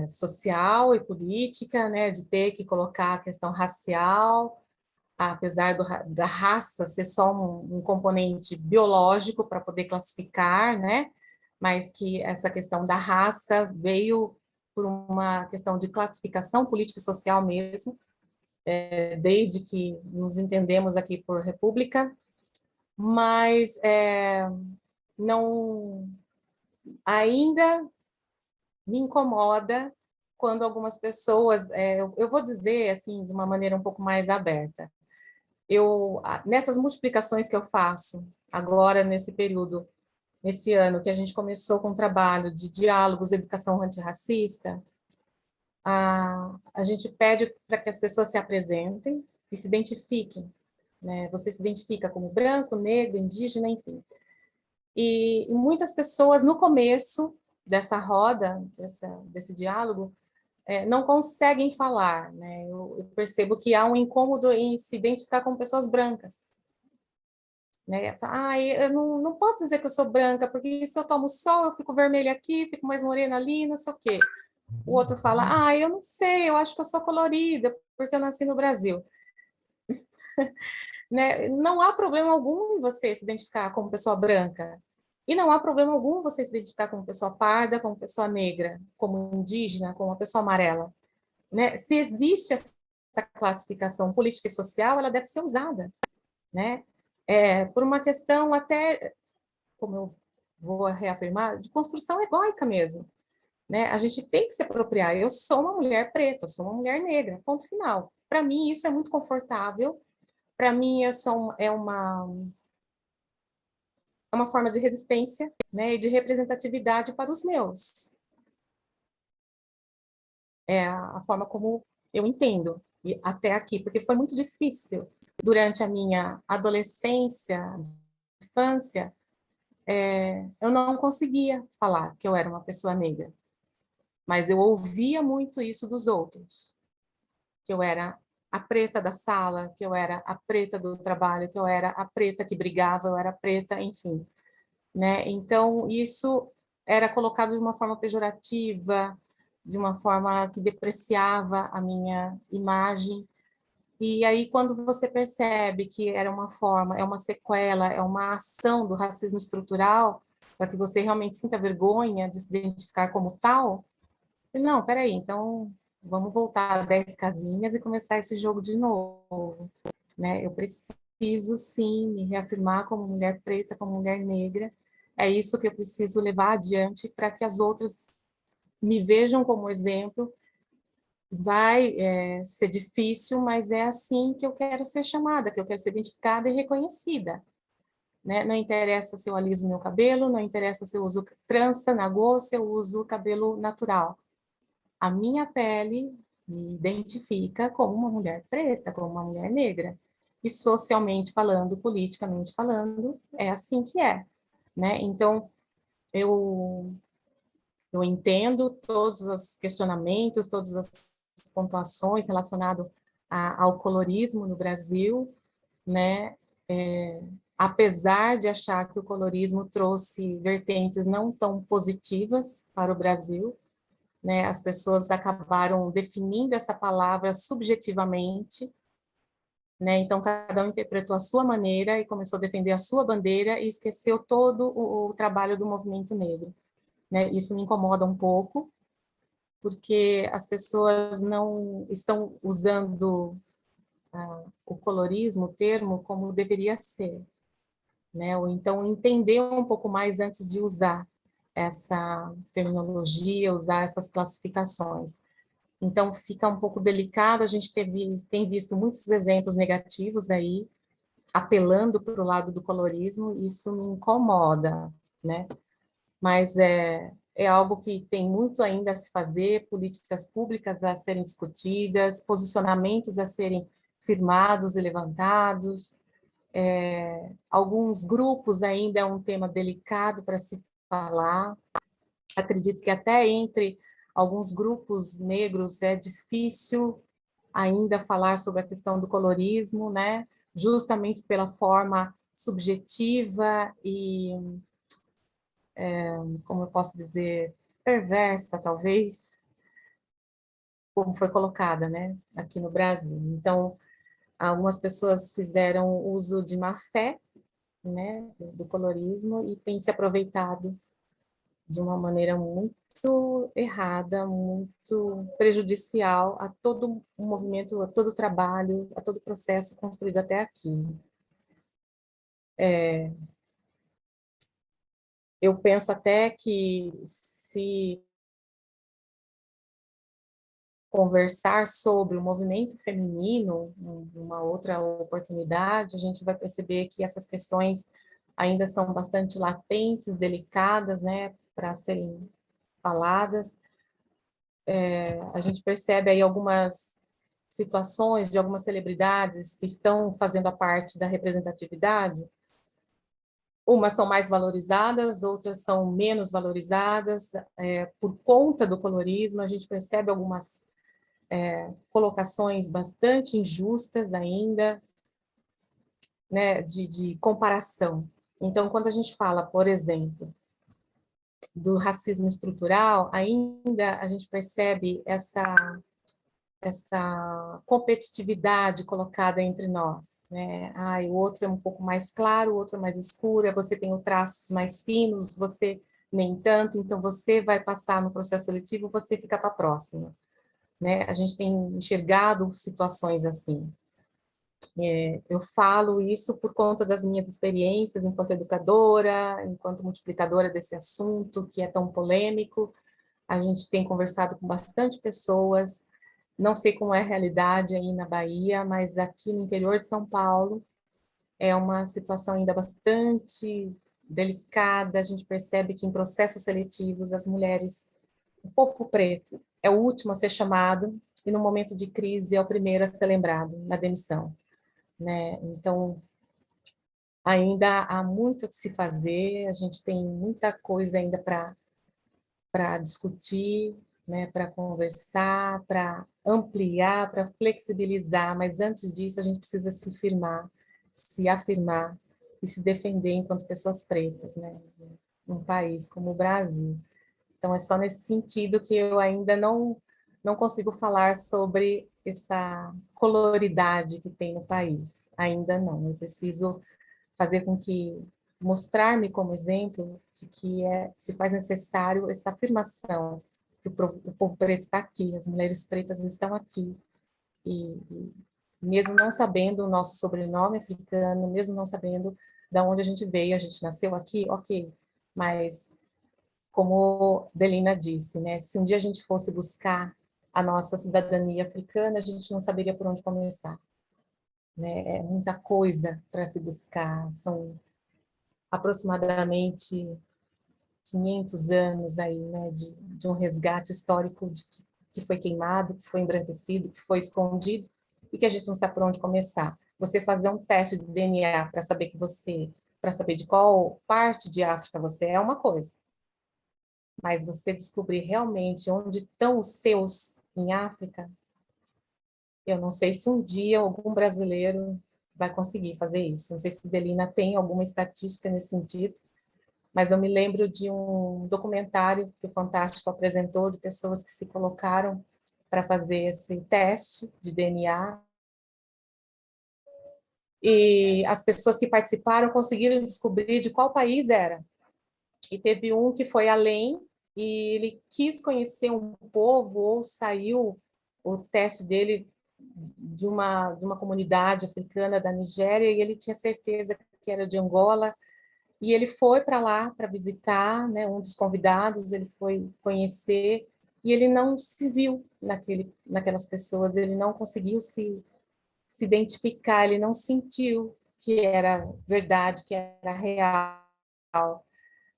social e política, né, de ter que colocar a questão racial, apesar da raça ser só um componente biológico para poder classificar, né, mas que essa questão da raça veio por uma questão de classificação política e social mesmo, desde que nos entendemos aqui por república, mas não ainda me incomoda quando algumas pessoas, eu vou dizer assim de uma maneira um pouco mais aberta, nessas multiplicações que eu faço agora nesse período, nesse ano que a gente começou com o trabalho de diálogos, educação antirracista, a gente pede para que as pessoas se apresentem e se identifiquem, né? Você se identifica como branco, negro, indígena, enfim. E muitas pessoas no começo dessa roda, desse diálogo, não conseguem falar, né? Eu percebo que há um incômodo em se identificar com pessoas brancas, né? Eu não posso dizer que eu sou branca, porque se eu tomo sol, eu fico vermelha aqui, fico mais morena ali, não sei o quê. O outro fala, eu não sei, eu acho que eu sou colorida, porque eu nasci no Brasil. Né? Não há problema algum em você se identificar como pessoa branca. E não há problema algum você se identificar como pessoa parda, como pessoa negra, como indígena, como uma pessoa amarela. Né? Se existe essa classificação política e social, ela deve ser usada, né? Por uma questão até, como eu vou reafirmar, de construção egóica mesmo, né? A gente tem que se apropriar. Eu sou uma mulher preta, eu sou uma mulher negra, ponto final. Para mim, isso é muito confortável. Para mim, é uma forma de resistência, né, e de representatividade para os meus. É a forma como eu entendo e até aqui, porque foi muito difícil durante a minha adolescência, infância, eu não conseguia falar que eu era uma pessoa negra, mas eu ouvia muito isso dos outros, que eu era a preta da sala, que eu era a preta do trabalho, que eu era a preta que brigava, eu era a preta, enfim, né? Então isso era colocado de uma forma pejorativa, de uma forma que depreciava a minha imagem. E aí, quando você percebe que era uma forma, é uma sequela, é uma ação do racismo estrutural, para que você realmente sinta vergonha de se identificar como tal, não, peraí, então vamos voltar 10 casinhas e começar esse jogo de novo, né? Eu preciso, sim, me reafirmar como mulher preta, como mulher negra, é isso que eu preciso levar adiante para que as outras me vejam como exemplo. Vai ser difícil, mas é assim que eu quero ser chamada, que eu quero ser identificada e reconhecida. Né? Não interessa se eu aliso meu cabelo, não interessa se eu uso trança, nagô, se eu uso cabelo natural. A minha pele me identifica como uma mulher preta, como uma mulher negra. E socialmente falando, politicamente falando, é assim que é. Né? Então, eu entendo todos os questionamentos, todas as pontuações relacionadas ao colorismo no Brasil, né? Apesar de achar que o colorismo trouxe vertentes não tão positivas para o Brasil, né? As pessoas acabaram definindo essa palavra subjetivamente, né? Então cada um interpretou a sua maneira e começou a defender a sua bandeira e esqueceu todo o trabalho do movimento negro, né? Isso me incomoda um pouco, porque as pessoas não estão usando o colorismo, o termo, como deveria ser, né? Ou então entender um pouco mais antes de usar. essa terminologia, usar essas classificações. Então, fica um pouco delicado, a gente tem visto muitos exemplos negativos aí, apelando para o lado do colorismo, isso me incomoda, né? Mas é algo que tem muito ainda a se fazer, políticas públicas a serem discutidas, posicionamentos a serem firmados e levantados. Alguns grupos ainda é um tema delicado para se falar. Acredito que até entre alguns grupos negros é difícil ainda falar sobre a questão do colorismo, né? Justamente pela forma subjetiva e, como eu posso dizer, perversa, talvez, como foi colocada, né, aqui no Brasil. Então, algumas pessoas fizeram uso de má fé, né, do colorismo e têm se aproveitado de uma maneira muito errada, muito prejudicial a todo o movimento, a todo o trabalho, a todo o processo construído até aqui. Eu penso até que se conversar sobre o movimento feminino, numa outra oportunidade, a gente vai perceber que essas questões ainda são bastante latentes, delicadas, né, para serem faladas. A gente percebe aí algumas situações de algumas celebridades que estão fazendo a parte da representatividade. Umas são mais valorizadas, outras são menos valorizadas. Por conta do colorismo, a gente percebe algumas colocações bastante injustas ainda, né, de comparação. Então, quando a gente fala, por exemplo, do racismo estrutural, ainda a gente percebe essa competitividade colocada entre nós, né? O outro é um pouco mais claro, o outro é mais escuro, você tem os traços mais finos, você nem tanto, então você vai passar no processo seletivo, você fica para a próxima, né? A gente tem enxergado situações assim. Eu falo isso por conta das minhas experiências enquanto educadora, enquanto multiplicadora desse assunto, que é tão polêmico. A gente tem conversado com bastante pessoas, não sei como é a realidade aí na Bahia, mas aqui no interior de São Paulo é uma situação ainda bastante delicada. A gente percebe que em processos seletivos as mulheres, o povo preto, é o último a ser chamado e no momento de crise é o primeiro a ser lembrado na demissão, né? Então, ainda há muito a se fazer, a gente tem muita coisa ainda para discutir, né, para conversar, para ampliar, para flexibilizar, mas antes disso a gente precisa se firmar, se afirmar e se defender enquanto pessoas pretas, né, num país como o Brasil. Então é só nesse sentido que eu ainda não consigo falar sobre essa coloridade que tem no país, ainda não. Eu preciso fazer com que mostrar-me como exemplo de que se faz necessário essa afirmação que o povo preto está aqui, as mulheres pretas estão aqui e mesmo não sabendo o nosso sobrenome africano, mesmo não sabendo de onde a gente veio, a gente nasceu aqui, ok, mas como Delina disse, né, se um dia a gente fosse buscar a nossa cidadania africana, a gente não saberia por onde começar, né? É muita coisa para se buscar, são aproximadamente 500 anos aí, né, de um resgate histórico que foi queimado, que foi embranquecido, que foi escondido e que a gente não sabe por onde começar. Você fazer um teste de DNA para saber para saber de qual parte de África você é uma coisa, mas você descobrir realmente onde estão os seus em África, eu não sei se um dia algum brasileiro vai conseguir fazer isso. Não sei se Delina tem alguma estatística nesse sentido, mas eu me lembro de um documentário que o Fantástico apresentou de pessoas que se colocaram para fazer esse teste de DNA e as pessoas que participaram conseguiram descobrir de qual país era. E teve um que foi além e ele quis conhecer um povo ou saiu o teste dele de uma comunidade africana da Nigéria e ele tinha certeza que era de Angola E ele foi para lá para visitar, né, um dos convidados, ele foi conhecer, e ele não se viu naquelas pessoas, ele não conseguiu se identificar, ele não sentiu que era verdade, que era real,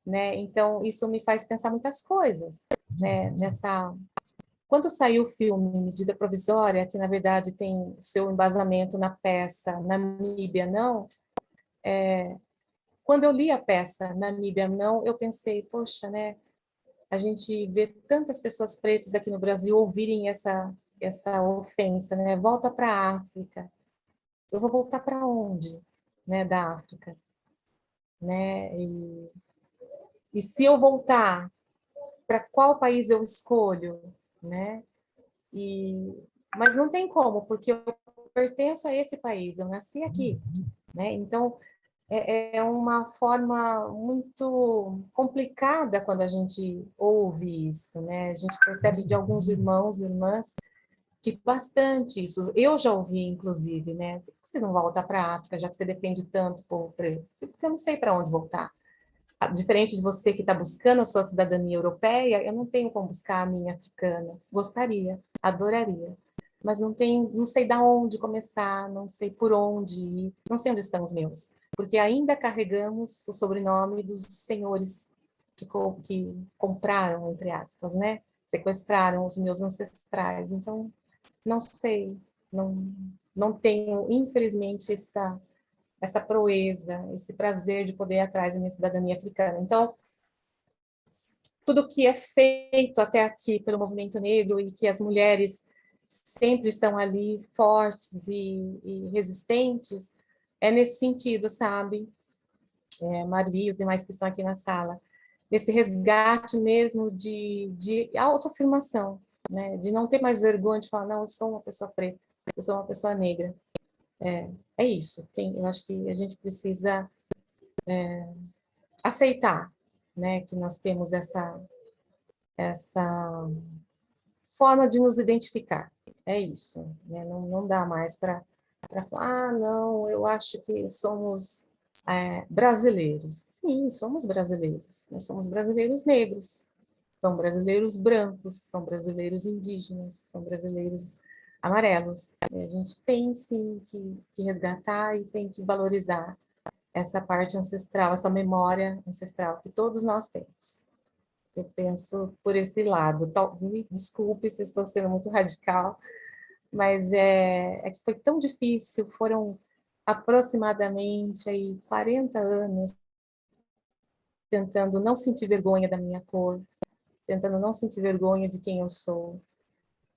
né? Então, isso me faz pensar muitas coisas, né? Quando saiu o filme Medida Provisória, que na verdade tem seu embasamento na peça Namíbia Não, quando eu li a peça Namíbia Não, eu pensei, poxa, né? A gente vê tantas pessoas pretas aqui no Brasil ouvirem essa ofensa, né? Volta para a África. Eu vou voltar para onde, né? Da África, né? E se eu voltar, para qual país eu escolho, né? Mas não tem como, porque eu pertenço a esse país, eu nasci aqui, né? Então, é uma forma muito complicada quando a gente ouve isso, né? A gente percebe de alguns irmãos e irmãs que bastante isso. Eu já ouvi, inclusive, né? Por que você não volta para a África, já que você depende tanto do povo preto? Porque eu não sei para onde voltar. Diferente de você que está buscando a sua cidadania europeia, eu não tenho como buscar a minha africana. Gostaria, adoraria. Mas não tenho, não sei da onde começar, não sei por onde ir, não sei onde estão os meus. Porque ainda carregamos o sobrenome dos senhores que compraram, entre aspas, né? Sequestraram os meus ancestrais. Então, não sei, não tenho, infelizmente, essa proeza, esse prazer de poder ir atrás da minha cidadania africana. Então, tudo que é feito até aqui pelo movimento negro e que as mulheres sempre estão ali fortes e resistentes, é nesse sentido, sabe? Marli e os demais que estão aqui na sala, esse resgate mesmo de autoafirmação, né? De não ter mais vergonha de falar, não, eu sou uma pessoa preta, eu sou uma pessoa negra. É isso. Eu acho que a gente precisa aceitar, né, que nós temos essa forma de nos identificar. É isso, né? Não dá mais para falar, não, eu acho que somos brasileiros. Sim, somos brasileiros. Nós somos brasileiros negros, são brasileiros brancos, são brasileiros indígenas, são brasileiros amarelos. E a gente tem, sim, que resgatar e tem que valorizar essa parte ancestral, essa memória ancestral que todos nós temos. Eu penso por esse lado. Me desculpe se estou sendo muito radical, mas é que foi tão difícil, foram aproximadamente aí 40 anos tentando não sentir vergonha da minha cor, tentando não sentir vergonha de quem eu sou.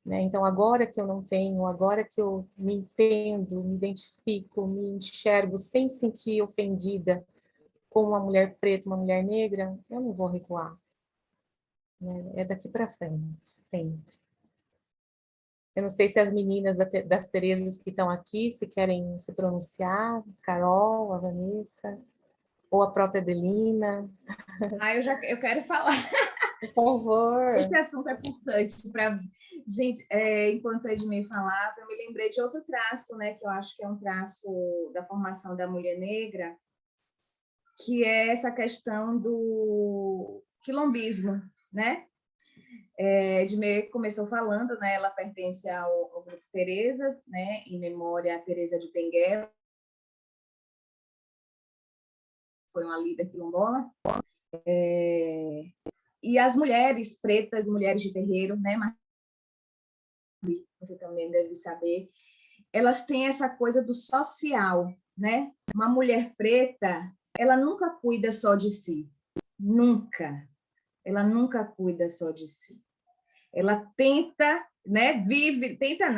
Né? Então, agora que eu não tenho, agora que eu me entendo, me identifico, me enxergo sem sentir ofendida como uma mulher preta, uma mulher negra, eu não vou recuar. Né? É daqui para frente, sempre. Eu não sei se as meninas das Terezas que estão aqui, se querem se pronunciar, Carol, a Vanessa, ou a própria Adelina. Eu quero falar. Por favor. Esse assunto é pulsante para mim. Gente, enquanto a Edmê falava, eu me lembrei de outro traço, né, que eu acho que é um traço da formação da mulher negra, que é essa questão do quilombismo, né? Edmê começou falando, né, ela pertence ao grupo Terezas, né, em memória a Teresa de Benguela, foi uma líder quilombola, e as mulheres pretas, mulheres de terreiro, né, você também deve saber, elas têm essa coisa do social, né? Uma mulher preta, ela nunca cuida só de si, nunca. Ela nunca cuida só de si. Ela tenta, né?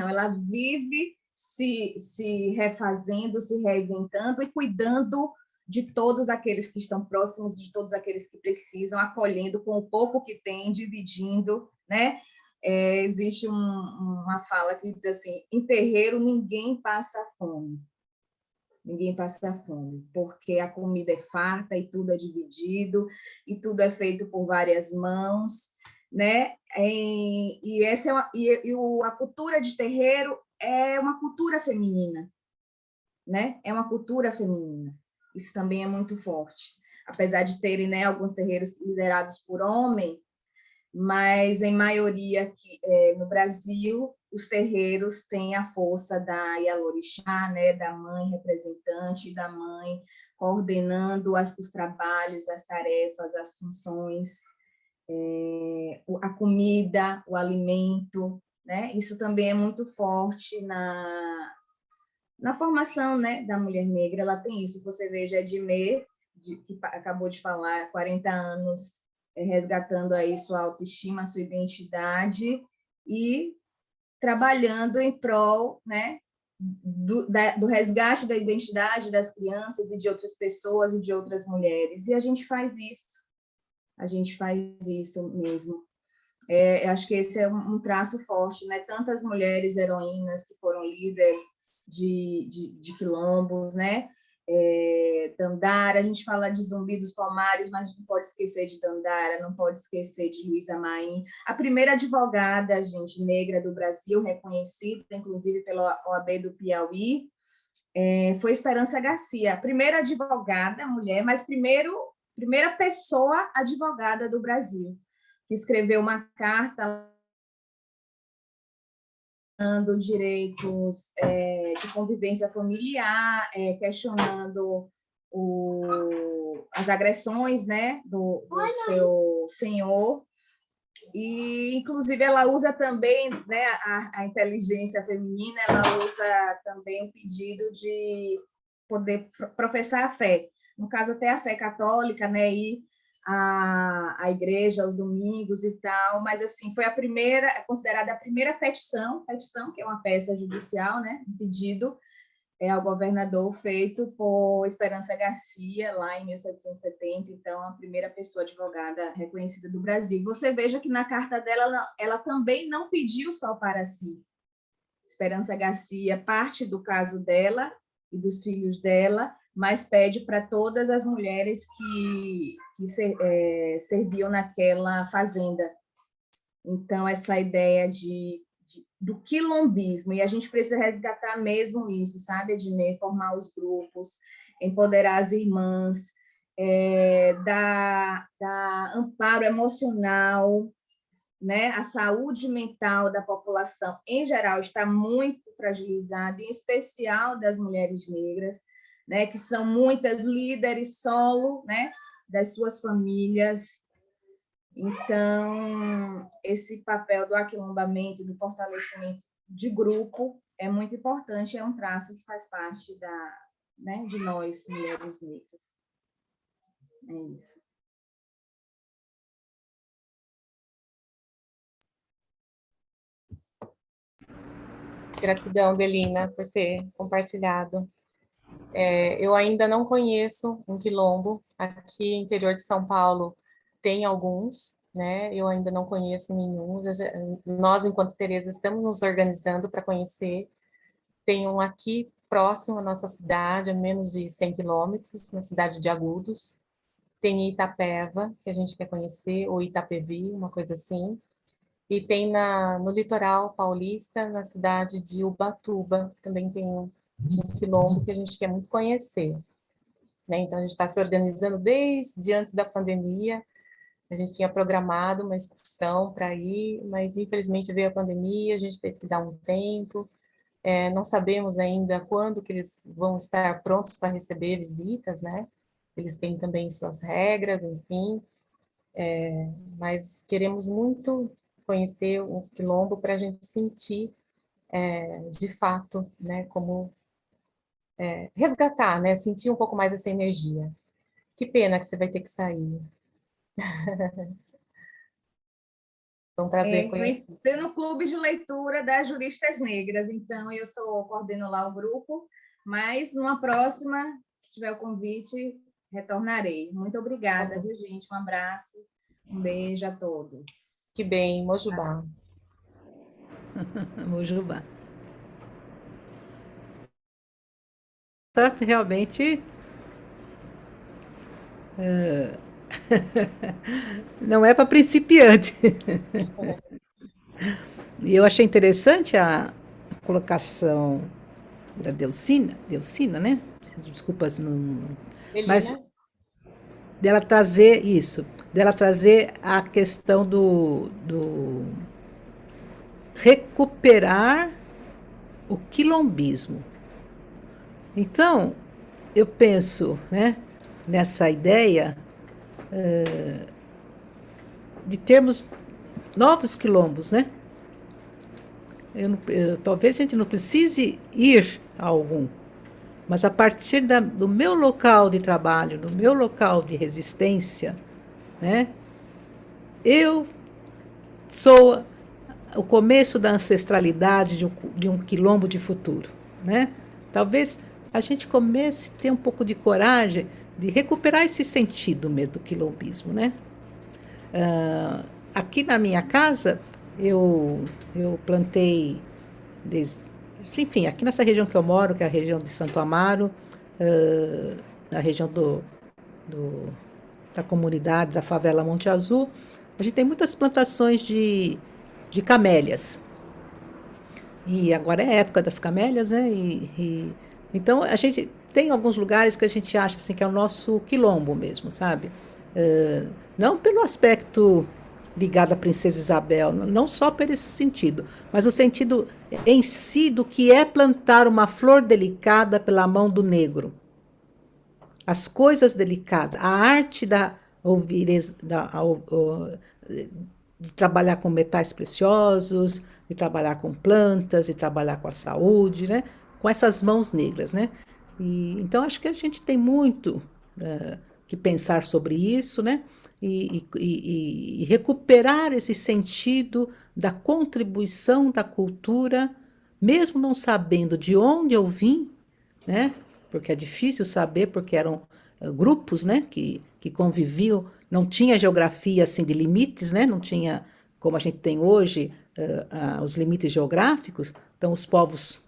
Ela vive se refazendo, se reinventando e cuidando de todos aqueles que estão próximos, de todos aqueles que precisam, acolhendo com o pouco que tem, dividindo, né? Existe uma fala que diz assim: em terreiro ninguém passa fome. Ninguém passa fome, porque a comida é farta e tudo é dividido, e tudo é feito por várias mãos, né? A cultura de terreiro é uma cultura feminina, né? É uma cultura feminina. Isso também é muito forte. apesar de terem, né, alguns terreiros liderados por homem, mas em maioria no Brasil os terreiros têm a força da Ialorixá, né, da mãe representante, da mãe coordenando os trabalhos, as tarefas, as funções, a comida, o alimento, né? Isso também é muito forte na formação, né, da mulher negra. Ela tem isso. Você veja Edmê, que acabou de falar, 40 anos, resgatando aí sua autoestima, sua identidade e trabalhando em prol, né, do resgate da identidade das crianças e de outras pessoas e de outras mulheres. E a gente faz isso mesmo. Eu acho que esse é um traço forte, né? Tantas mulheres heroínas que foram líderes de quilombos, né? Dandara, a gente fala de Zumbi dos Palmares, mas não pode esquecer de Dandara, não pode esquecer de Luísa Maim, a primeira advogada, gente, negra do Brasil, reconhecida, inclusive pela OAB do Piauí, foi Esperança Garcia, a primeira advogada mulher, mas primeira pessoa advogada do Brasil, que escreveu uma carta dando direitos de convivência familiar, questionando as agressões, né, do seu senhor, e inclusive ela usa também, né, a inteligência feminina, ela usa também o pedido de poder professar a fé, no caso até a fé católica, né, ir à igreja aos domingos e tal, mas assim foi considerada a primeira petição, que é uma peça judicial, né, um pedido ao governador feito por Esperança Garcia lá em 1770, então a primeira pessoa advogada reconhecida do Brasil. Você veja que na carta dela ela também não pediu só para si. Esperança Garcia parte do caso dela e dos filhos dela, mas pede para todas as mulheres que serviam naquela fazenda. Então, essa ideia do quilombismo, e a gente precisa resgatar mesmo isso, sabe, Edmê? Formar os grupos, empoderar as irmãs, dar amparo emocional, né? A saúde mental da população, em geral, está muito fragilizada, em especial das mulheres negras, né? Que são muitas líderes solo, né? Das suas famílias. Então, esse papel do aquilombamento, do fortalecimento de grupo é muito importante, é um traço que faz parte né, de nós, mulheres negras. É isso. Gratidão, Belina, por ter compartilhado. Eu ainda não conheço um quilombo. Aqui no interior de São Paulo tem alguns, né? Eu ainda não conheço nenhum. Nós, enquanto Tereza, estamos nos organizando para conhecer. Tem um aqui próximo à nossa cidade, a menos de 100 quilômetros, na cidade de Agudos. Tem Itapeva, que a gente quer conhecer, ou Itapevi, uma coisa assim. E tem no litoral paulista, na cidade de Ubatuba, também tem um quilombo que a gente quer muito conhecer. Né? Então, a gente está se organizando desde antes da pandemia. A gente tinha programado uma excursão para ir, mas infelizmente veio a pandemia, a gente teve que dar um tempo. Não sabemos ainda quando que eles vão estar prontos para receber visitas, né? Eles têm também suas regras, enfim. Mas queremos muito conhecer o quilombo para a gente sentir, de fato, né, como resgatar, né, sentir um pouco mais essa energia. Que pena que você vai ter que sair. Foi um prazer conhecer. Eu estou no clube de leitura das juristas negras, então eu coordeno lá o grupo, mas numa próxima, se tiver o convite, retornarei. Muito obrigada, viu, gente? Um abraço, um beijo a todos. Que bem, Mojubá. Mojubá. Certo, realmente não é para principiante. E eu achei interessante a colocação da Delcina, né? Desculpa se não... Belina? Mas dela trazer isso, dela trazer a questão do recuperar o quilombismo. Então, eu penso, né, nessa ideia de termos novos quilombos, né? Talvez a gente não precise ir a algum, mas a partir do meu local de trabalho, do meu local de resistência, né, eu sou o começo da ancestralidade de um quilombo de futuro, né? Talvez a gente comece a ter um pouco de coragem de recuperar esse sentido mesmo do quilombismo, né? Aqui na minha casa, eu plantei, enfim, aqui nessa região que eu moro, que é a região de Santo Amaro, a região da comunidade, da favela Monte Azul, a gente tem muitas plantações de camélias. E agora é a época das camélias, né? Então, a gente tem alguns lugares que a gente acha assim, que é o nosso quilombo mesmo, sabe? Não pelo aspecto ligado à Princesa Isabel, não só por esse sentido, mas o sentido em si do que é plantar uma flor delicada pela mão do negro. As coisas delicadas, a arte de trabalhar com metais preciosos, de trabalhar com plantas, de trabalhar com a saúde, né? Com essas mãos negras, né? Então, acho que a gente tem muito que pensar sobre isso, né? E recuperar esse sentido da contribuição da cultura, mesmo não sabendo de onde eu vim, né? Porque é difícil saber, porque eram grupos, né, que conviviam, não tinha geografia assim de limites, né? Não tinha, como a gente tem hoje, os limites geográficos, então os povos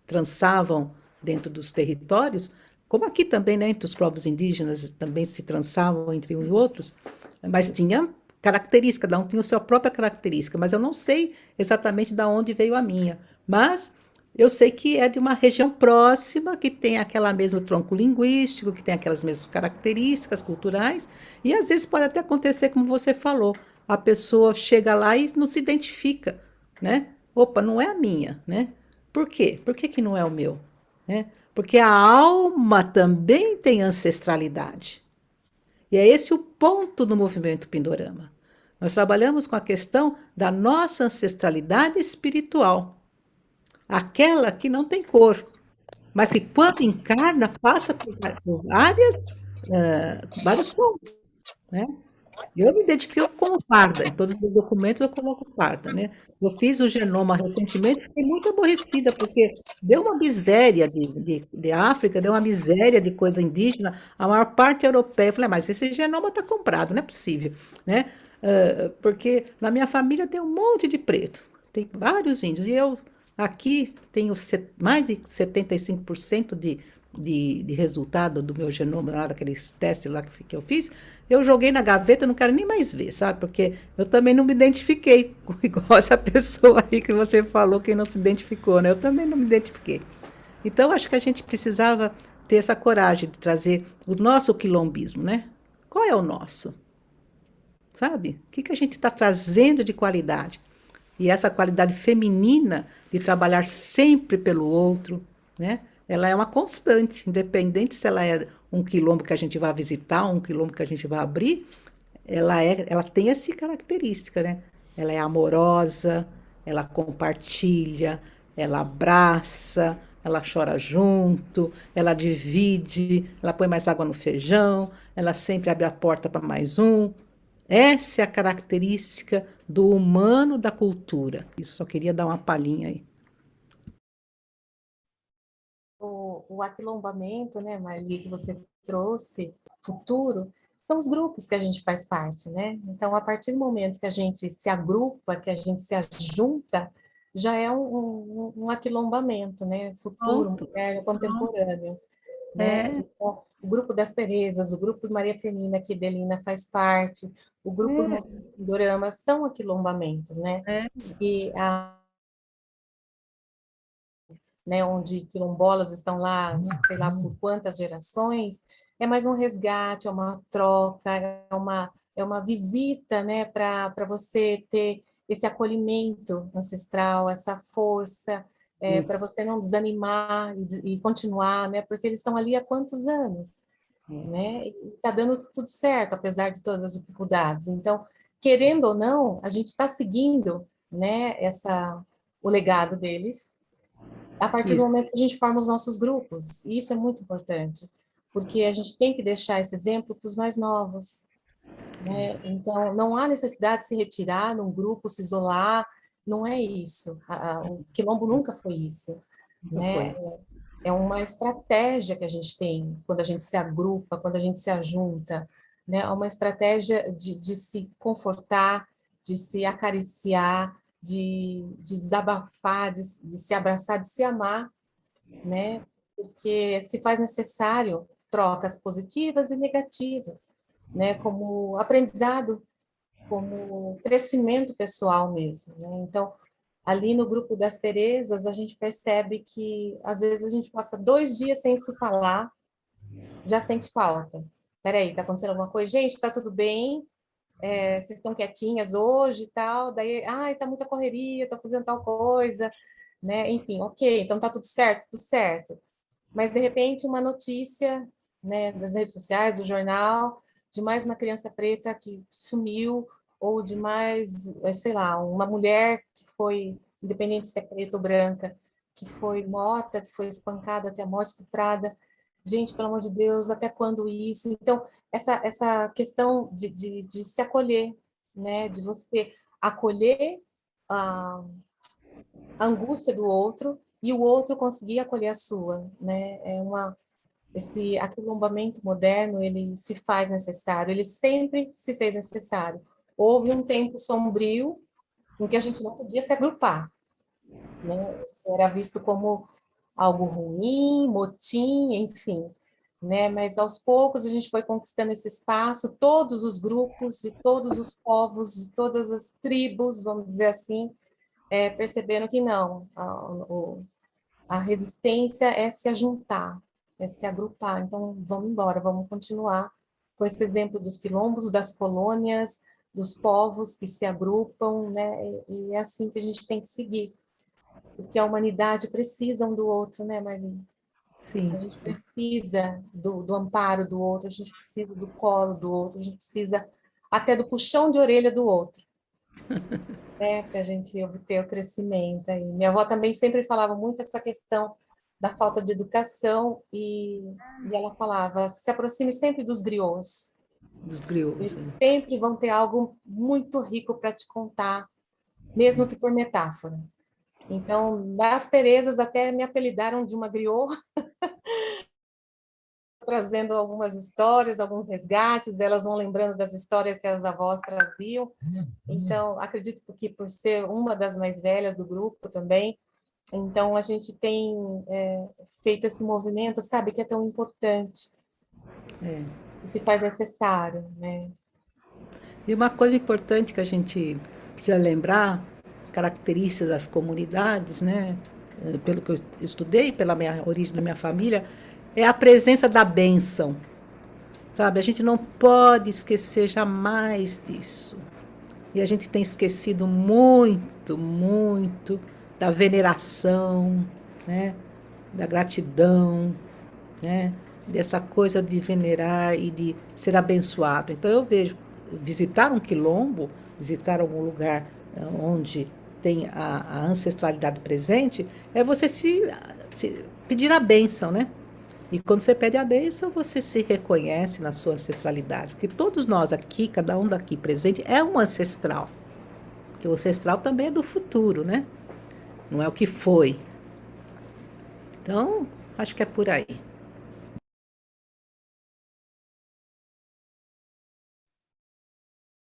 transavam dentro dos territórios, como aqui também, né, entre os povos indígenas também se transavam entre uns e outros, mas tinha característica, cada um tinha a sua própria característica, mas eu não sei exatamente de onde veio a minha, mas eu sei que é de uma região próxima, que tem aquele mesmo tronco linguístico, que tem aquelas mesmas características culturais, e às vezes pode até acontecer, como você falou, a pessoa chega lá e não se identifica, né? Opa, não é a minha, né? Por quê? Por que que não é o meu? Né? Porque a alma também tem ancestralidade. E é esse o ponto do movimento Pindorama. Nós trabalhamos com a questão da nossa ancestralidade espiritual. Aquela que não tem cor, mas que quando encarna passa por vários pontos, né? Eu me identifico como parda, em todos os meus documentos eu coloco parda, né? Eu fiz o genoma recentemente, fiquei muito aborrecida, porque deu uma miséria de África, deu uma miséria de coisa indígena, a maior parte é europeia. Eu falei, mas esse genoma está comprado, não é possível, né? Porque na minha família tem um monte de preto, tem vários índios, e eu aqui tenho mais de 75% de resultado do meu genoma, lá daqueles testes lá que eu fiz, eu joguei na gaveta, não quero nem mais ver, sabe? Porque eu também não me identifiquei, igual essa pessoa aí que você falou, que não se identificou, né? Eu também não me identifiquei. Então, acho que a gente precisava ter essa coragem de trazer o nosso quilombismo, né? Qual é o nosso? Sabe? O que a gente está trazendo de qualidade? E essa qualidade feminina de trabalhar sempre pelo outro, né? Ela é uma constante, independente se ela é um quilombo que a gente vai visitar, um quilombo que a gente vai abrir, ela tem essa característica, né? Ela é amorosa, ela compartilha, ela abraça, ela chora junto, ela divide, ela põe mais água no feijão, ela sempre abre a porta para mais um. Essa é a característica do humano da cultura. Isso, só queria dar uma palhinha aí. O aquilombamento, né, Marli, que você trouxe, futuro, são os grupos que a gente faz parte, né? Então, a partir do momento que a gente se agrupa, que a gente se ajunta, já é um aquilombamento, né? Futuro, Pronto. moderno, contemporâneo, né? É, Então, o grupo das Terezas, o grupo de Maria Firmina, que Delina faz parte, o grupo Dorama, são aquilombamentos, né? é. E né, onde quilombolas estão lá, sei lá por quantas gerações, é mais um resgate, é uma troca, é uma visita, né, para você ter esse acolhimento ancestral, essa força, para você não desanimar e continuar, né, porque eles estão ali há quantos anos, né, e está dando tudo certo, apesar de todas as dificuldades. Então, querendo ou não, a gente está seguindo, né, o legado deles, a partir do Isso. momento que a gente forma os nossos grupos. E isso é muito importante, porque a gente tem que deixar esse exemplo para os mais novos, né? Então, não há necessidade de se retirar num grupo, se isolar, não é isso. O Quilombo nunca foi isso, Não né? foi. É uma estratégia que a gente tem quando a gente se agrupa, quando a gente se ajunta, né? É uma estratégia de se confortar, de se acariciar, de desabafar, de se abraçar, de se amar, né? Porque se faz necessário trocas positivas e negativas, né? Como aprendizado, como crescimento pessoal mesmo, né? Então, ali no grupo das Terezas, a gente percebe que às vezes a gente passa 2 dias sem se falar, já sente falta. Peraí, tá acontecendo alguma coisa? Gente, tá tudo bem? Vocês estão quietinhas hoje e tal? Daí, ai, tá muita correria, tô fazendo tal coisa, né? Enfim, ok, então tá tudo certo, tudo certo. Mas, de repente, uma notícia, né, das redes sociais, do jornal, de mais uma criança preta que sumiu, ou de mais, sei lá, uma mulher que foi, independente se é preta ou branca, que foi morta, que foi espancada até a morte, estuprada. Gente, pelo amor de Deus, até quando isso? Então, essa questão de se acolher, né, de você acolher a angústia do outro e o outro conseguir acolher a sua, né? Esse aquilombamento moderno, ele se faz necessário, ele sempre se fez necessário. Houve um tempo sombrio em que a gente não podia se agrupar, né? Isso era visto como algo ruim, motim, enfim, né? Mas aos poucos a gente foi conquistando esse espaço, todos os grupos, de todos os povos, de todas as tribos, vamos dizer assim, percebendo que não, a resistência é se ajuntar, é se agrupar. Então, vamos embora, vamos continuar com esse exemplo dos quilombos, das colônias, dos povos que se agrupam, né? E é assim que a gente tem que seguir, porque a humanidade precisa um do outro, né, Marlene? Sim, A gente sim. precisa do amparo do outro, a gente precisa do colo do outro, a gente precisa até do puxão de orelha do outro, né, para a gente obter o crescimento. Aí. Minha avó também sempre falava muito essa questão da falta de educação e ela falava, se aproxime sempre dos griots, Dos griots, eles sim. sempre vão ter algo muito rico para te contar, mesmo que por metáfora. Então, das Terezas até me apelidaram de uma griot, trazendo algumas histórias, alguns resgates, delas vão lembrando das histórias que as avós traziam. Então, acredito que por ser uma das mais velhas do grupo também, então a gente tem feito esse movimento, sabe, que é tão importante, É. que se faz necessário, né? E uma coisa importante que a gente precisa lembrar, características das comunidades, né? Pelo que eu estudei, pela minha origem da minha família, é a presença da bênção, sabe? A gente não pode esquecer jamais disso. E a gente tem esquecido muito, muito da veneração, né? Da gratidão, né? Dessa coisa de venerar e de ser abençoado. Então eu vejo visitar um quilombo, visitar algum lugar onde tem a ancestralidade presente, é você se pedir a bênção, né? E quando você pede a bênção, você se reconhece na sua ancestralidade. Porque todos nós aqui, cada um daqui presente, é um ancestral. Porque o ancestral também é do futuro, né? Não é o que foi. Então, acho que é por aí.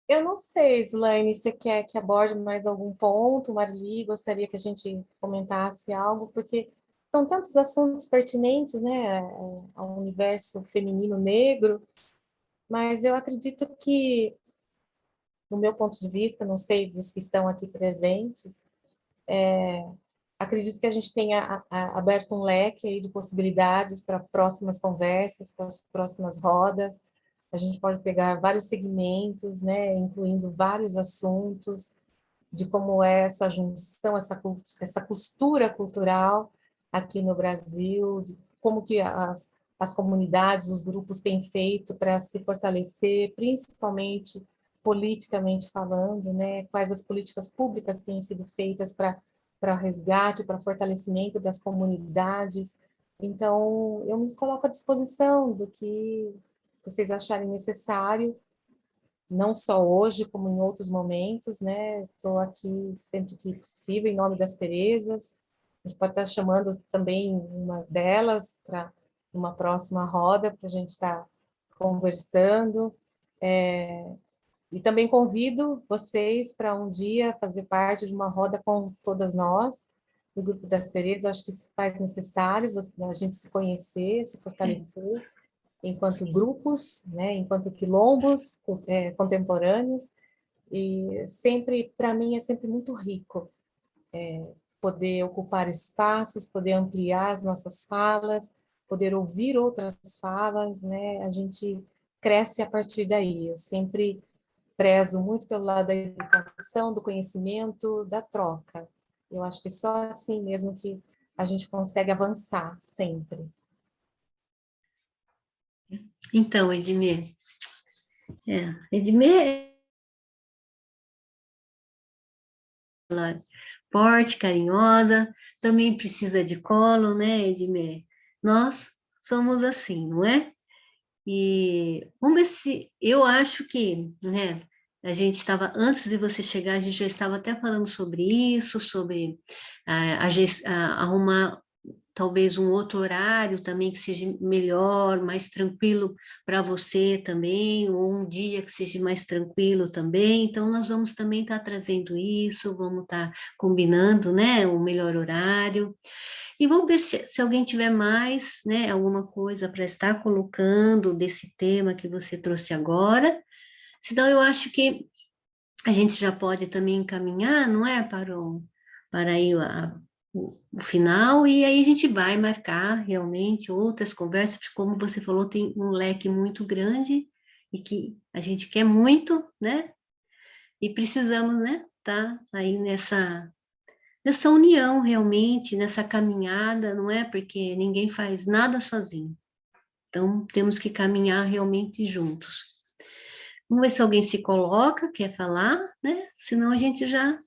Eu não sei, Slaine, você quer que aborde mais algum ponto, Marli, gostaria que a gente comentasse algo, porque são tantos assuntos pertinentes, né, ao universo feminino negro, mas eu acredito que, no meu ponto de vista, não sei dos que estão aqui presentes, acredito que a gente tenha aberto um leque aí de possibilidades para próximas conversas, para as próximas rodas. A gente pode pegar vários segmentos, né, incluindo vários assuntos, de como é essa junção, essa costura cultural aqui no Brasil, de como que as comunidades, os grupos têm feito para se fortalecer, principalmente politicamente falando, né? Quais as políticas públicas têm sido feitas para resgate, para fortalecimento das comunidades. Então, eu me coloco à disposição do que vocês acharem necessário, não só hoje, como em outros momentos, né? Estou aqui sempre que possível, em nome das Terezas. A gente pode estar chamando também uma delas para uma próxima roda, para a gente estar conversando. E também convido vocês para um dia fazer parte de uma roda com todas nós, do Grupo das Terezas. Acho que isso faz necessário a gente se conhecer, se fortalecer, enquanto grupos, né, enquanto quilombos contemporâneos, e sempre, para mim, é sempre muito rico poder ocupar espaços, poder ampliar as nossas falas, poder ouvir outras falas, né, a gente cresce a partir daí. Eu sempre prezo muito pelo lado da educação, do conhecimento, da troca. Eu acho que só assim mesmo que a gente consegue avançar sempre. Então, Edmê, Edmê é forte, carinhosa, também precisa de colo, né, Edmê? Nós somos assim, não é? E vamos ver se, eu acho que, né, a gente estava, antes de você chegar, a gente já estava até falando sobre isso, sobre arrumar talvez um outro horário também que seja melhor, mais tranquilo para você também, ou um dia que seja mais tranquilo também. Então, nós vamos também estar trazendo isso, vamos estar combinando, né, o melhor horário. E vamos ver se alguém tiver mais, né, alguma coisa para estar colocando desse tema que você trouxe agora. Senão, eu acho que a gente já pode também encaminhar, não é, para aí o final, e aí a gente vai marcar realmente outras conversas, porque como você falou, tem um leque muito grande e que a gente quer muito, né? E precisamos, né, tá aí nessa união realmente, nessa caminhada, não é? Porque ninguém faz nada sozinho. Então, temos que caminhar realmente juntos. Vamos ver se alguém se coloca, quer falar, né? Senão a gente já...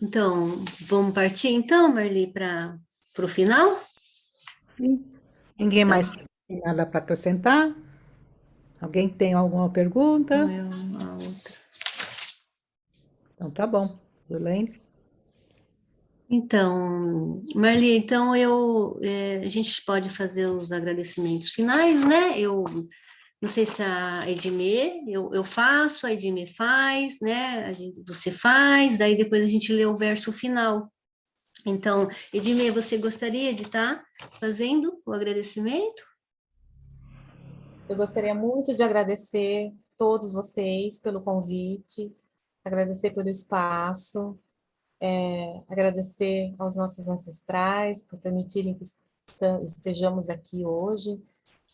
Então, vamos partir então, Marli, para o final? Sim. Ninguém Então, mais tem nada para acrescentar? Alguém tem alguma pergunta? a outra. Então tá bom. Zulene? Então, Marli, então a gente pode fazer os agradecimentos finais, né? Eu não sei se a Edmê, eu faço, a Edmê faz, né? Você faz, daí depois a gente lê o verso final. Então, Edmê, você gostaria de estar fazendo o agradecimento? Eu gostaria muito de agradecer todos vocês pelo convite, agradecer pelo espaço, agradecer aos nossos ancestrais por permitirem que estejamos aqui hoje,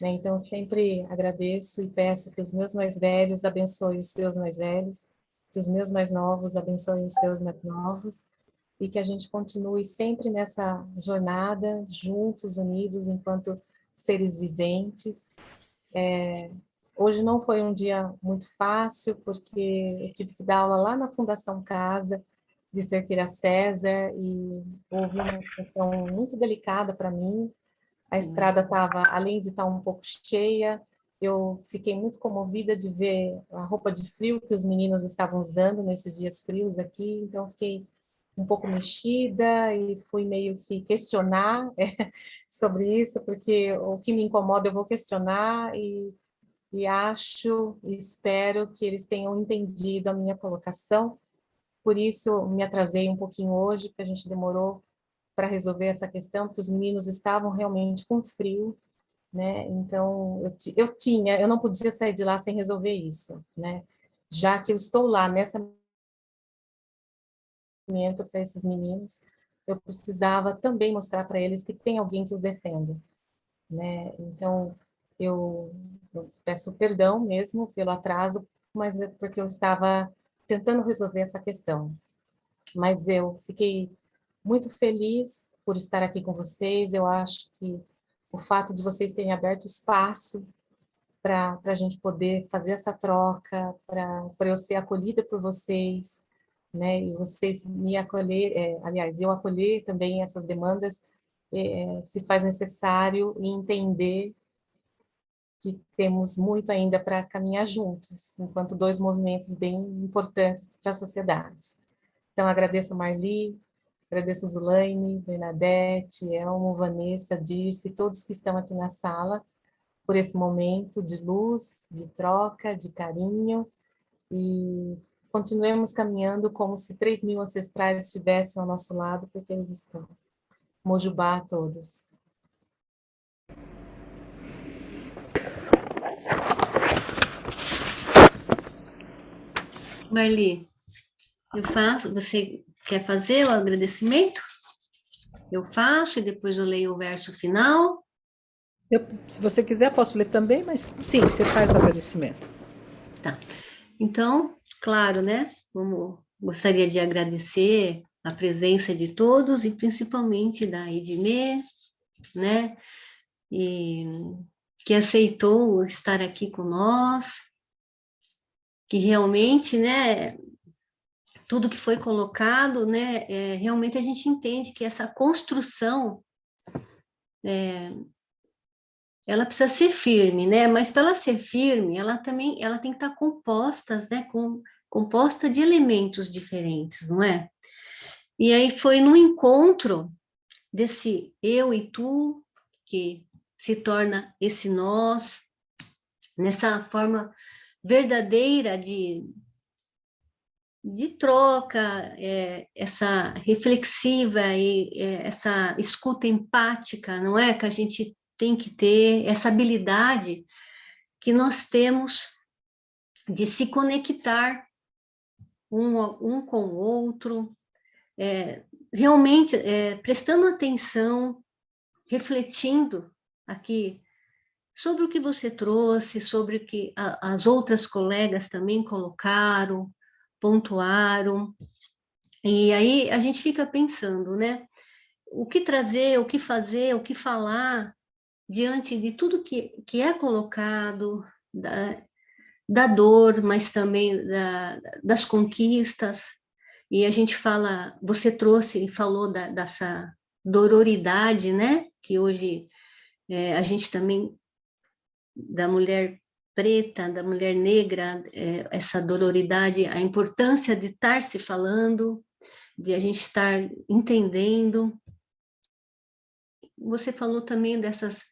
né? Então, sempre agradeço e peço que os meus mais velhos abençoem os seus mais velhos, que os meus mais novos abençoem os seus mais novos, e que a gente continue sempre nessa jornada, juntos, unidos, enquanto seres viventes. Hoje não foi um dia muito fácil, porque eu tive que dar aula lá na Fundação Casa, de Cerqueira César, e houve uma situação muito delicada para mim. A estrada estava, além de estar um pouco cheia, eu fiquei muito comovida de ver a roupa de frio que os meninos estavam usando nesses dias frios aqui, então fiquei um pouco mexida e fui meio que questionar sobre isso, porque o que me incomoda eu vou questionar e acho e espero que eles tenham entendido a minha colocação. Por isso, me atrasei um pouquinho hoje, porque a gente demorou para resolver essa questão, porque os meninos estavam realmente com frio, né? Então, eu não podia sair de lá sem resolver isso, né? Já que eu estou lá nessa conhecimento para esses meninos, eu precisava também mostrar para eles que tem alguém que os defenda, né? Então, eu peço perdão mesmo pelo atraso, mas é porque eu estava tentando resolver essa questão. Mas eu fiquei muito feliz por estar aqui com vocês. Eu acho que o fato de vocês terem aberto espaço para a gente poder fazer essa troca, para eu ser acolhida por vocês, né? E vocês me acolher, aliás, eu acolher também essas demandas, se faz necessário e entender que temos muito ainda para caminhar juntos, enquanto dois movimentos bem importantes para a sociedade. Então, agradeço Marli, agradeço Zulaine, Bernadette, Elmo, Vanessa, Dirce, todos que estão aqui na sala, por esse momento de luz, de troca, de carinho, e continuemos caminhando como se 3.000 ancestrais estivessem ao nosso lado, porque eles estão. Mojubá a todos. Marli, eu faço, você quer fazer o agradecimento? Eu faço e depois eu leio o verso final. Se você quiser, posso ler também, mas sim, você faz o agradecimento. Tá. Então, claro, né? Gostaria de agradecer a presença de todos e principalmente da Edmê, né? E que aceitou estar aqui com nós, que realmente, né? Tudo que foi colocado, né? Realmente a gente entende que essa construção ela precisa ser firme, né? Mas para ela ser firme, ela tem que estar composta de elementos diferentes, não é? E aí foi no encontro desse eu e tu que se torna esse nós, nessa forma verdadeira de troca, essa reflexiva e essa escuta empática, não é? Que a gente tem que ter, essa habilidade que nós temos de se conectar um com o outro, realmente prestando atenção, refletindo aqui sobre o que você trouxe, sobre o que as outras colegas também colocaram, pontuaram, e aí a gente fica pensando, né? O que trazer, o que fazer, o que falar diante de tudo que é colocado, da dor, mas também das conquistas, e a gente fala, você trouxe e falou dessa dororidade, né? Que hoje a gente também, da mulher preta, da mulher negra, essa dororidade, a importância de estar se falando, de a gente estar entendendo. Você falou também dessas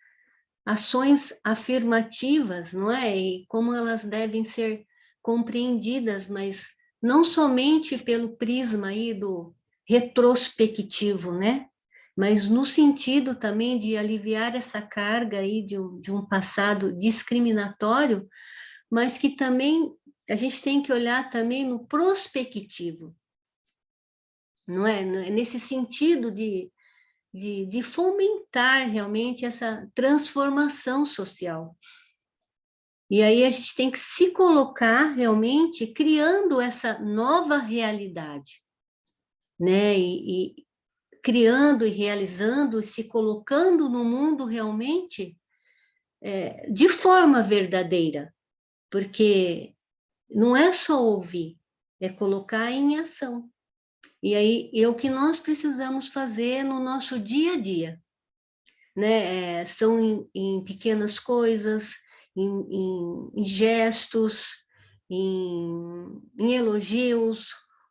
ações afirmativas, não é? E como elas devem ser compreendidas, mas não somente pelo prisma aí do retrospectivo, né? Mas no sentido também de aliviar essa carga aí de um passado discriminatório, mas que também a gente tem que olhar também no prospectivo, não é? Nesse sentido de fomentar realmente essa transformação social. E aí a gente tem que se colocar realmente criando essa nova realidade, né? E criando e realizando, se colocando no mundo realmente de forma verdadeira, porque não é só ouvir, é colocar em ação. E aí é o que nós precisamos fazer no nosso dia a dia, né? São em pequenas coisas, em gestos, em elogios,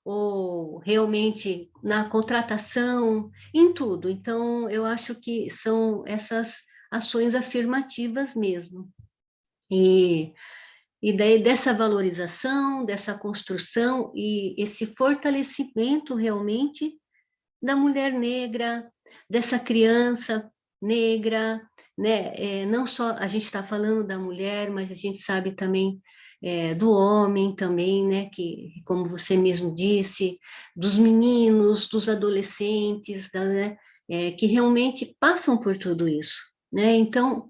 ou realmente na contratação, em tudo. Então, eu acho que são essas ações afirmativas mesmo. E daí dessa valorização, dessa construção e esse fortalecimento realmente da mulher negra, dessa criança negra, né? Não só a gente está falando da mulher, mas a gente sabe também do homem também, né, que, como você mesmo disse, dos meninos, dos adolescentes, né, que realmente passam por tudo isso, né? Então,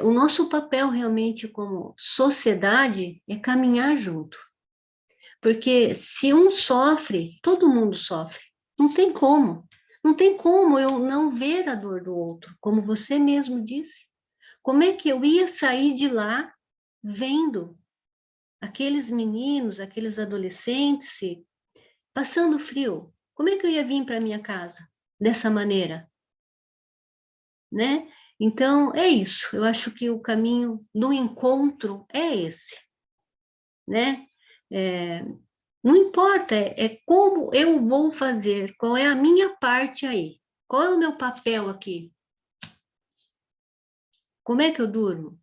o nosso papel realmente como sociedade é caminhar junto, porque se um sofre, todo mundo sofre, não tem como. Não tem como eu não ver a dor do outro, como você mesmo disse. Como é que eu ia sair de lá vendo aqueles meninos, aqueles adolescentes passando frio? Como é que eu ia vir para minha casa dessa maneira, né? Então, é isso. Eu acho que o caminho do encontro é esse, né? Não importa, é como eu vou fazer, qual é a minha parte aí, qual é o meu papel aqui, como é que eu durmo?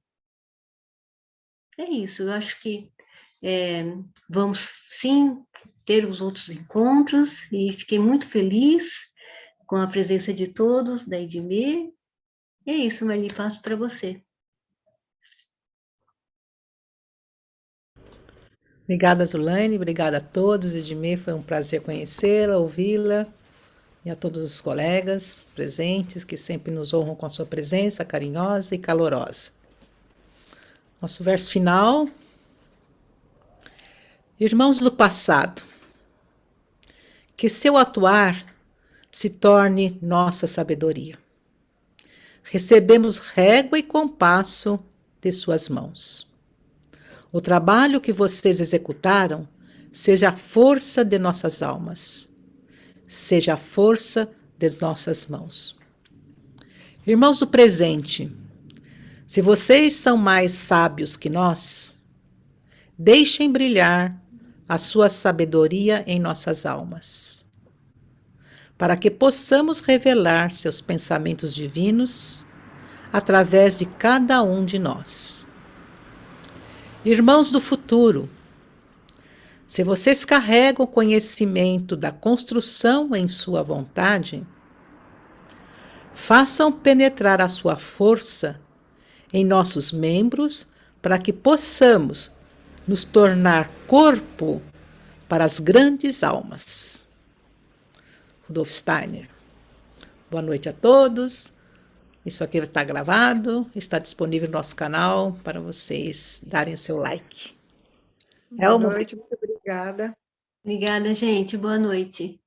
É isso, eu acho que vamos sim ter os outros encontros e fiquei muito feliz com a presença de todos, da Edmê. É isso, Marli, passo para você. Obrigada, Zulaine, obrigada a todos. Edmê, foi um prazer conhecê-la, ouvi-la, e a todos os colegas presentes que sempre nos honram com a sua presença carinhosa e calorosa. Nosso verso final. Irmãos do passado, que seu atuar se torne nossa sabedoria. Recebemos régua e compasso de suas mãos. O trabalho que vocês executaram seja a força de nossas almas, seja a força de nossas mãos. Irmãos do presente, se vocês são mais sábios que nós, deixem brilhar a sua sabedoria em nossas almas, para que possamos revelar seus pensamentos divinos através de cada um de nós. Irmãos do futuro, se vocês carregam o conhecimento da construção em sua vontade, façam penetrar a sua força em nossos membros para que possamos nos tornar corpo para as grandes almas. Rudolf Steiner. Boa noite a todos. Isso aqui está gravado, está disponível no nosso canal para vocês darem o seu like. Boa noite, muito obrigada. Obrigada, gente. Boa noite.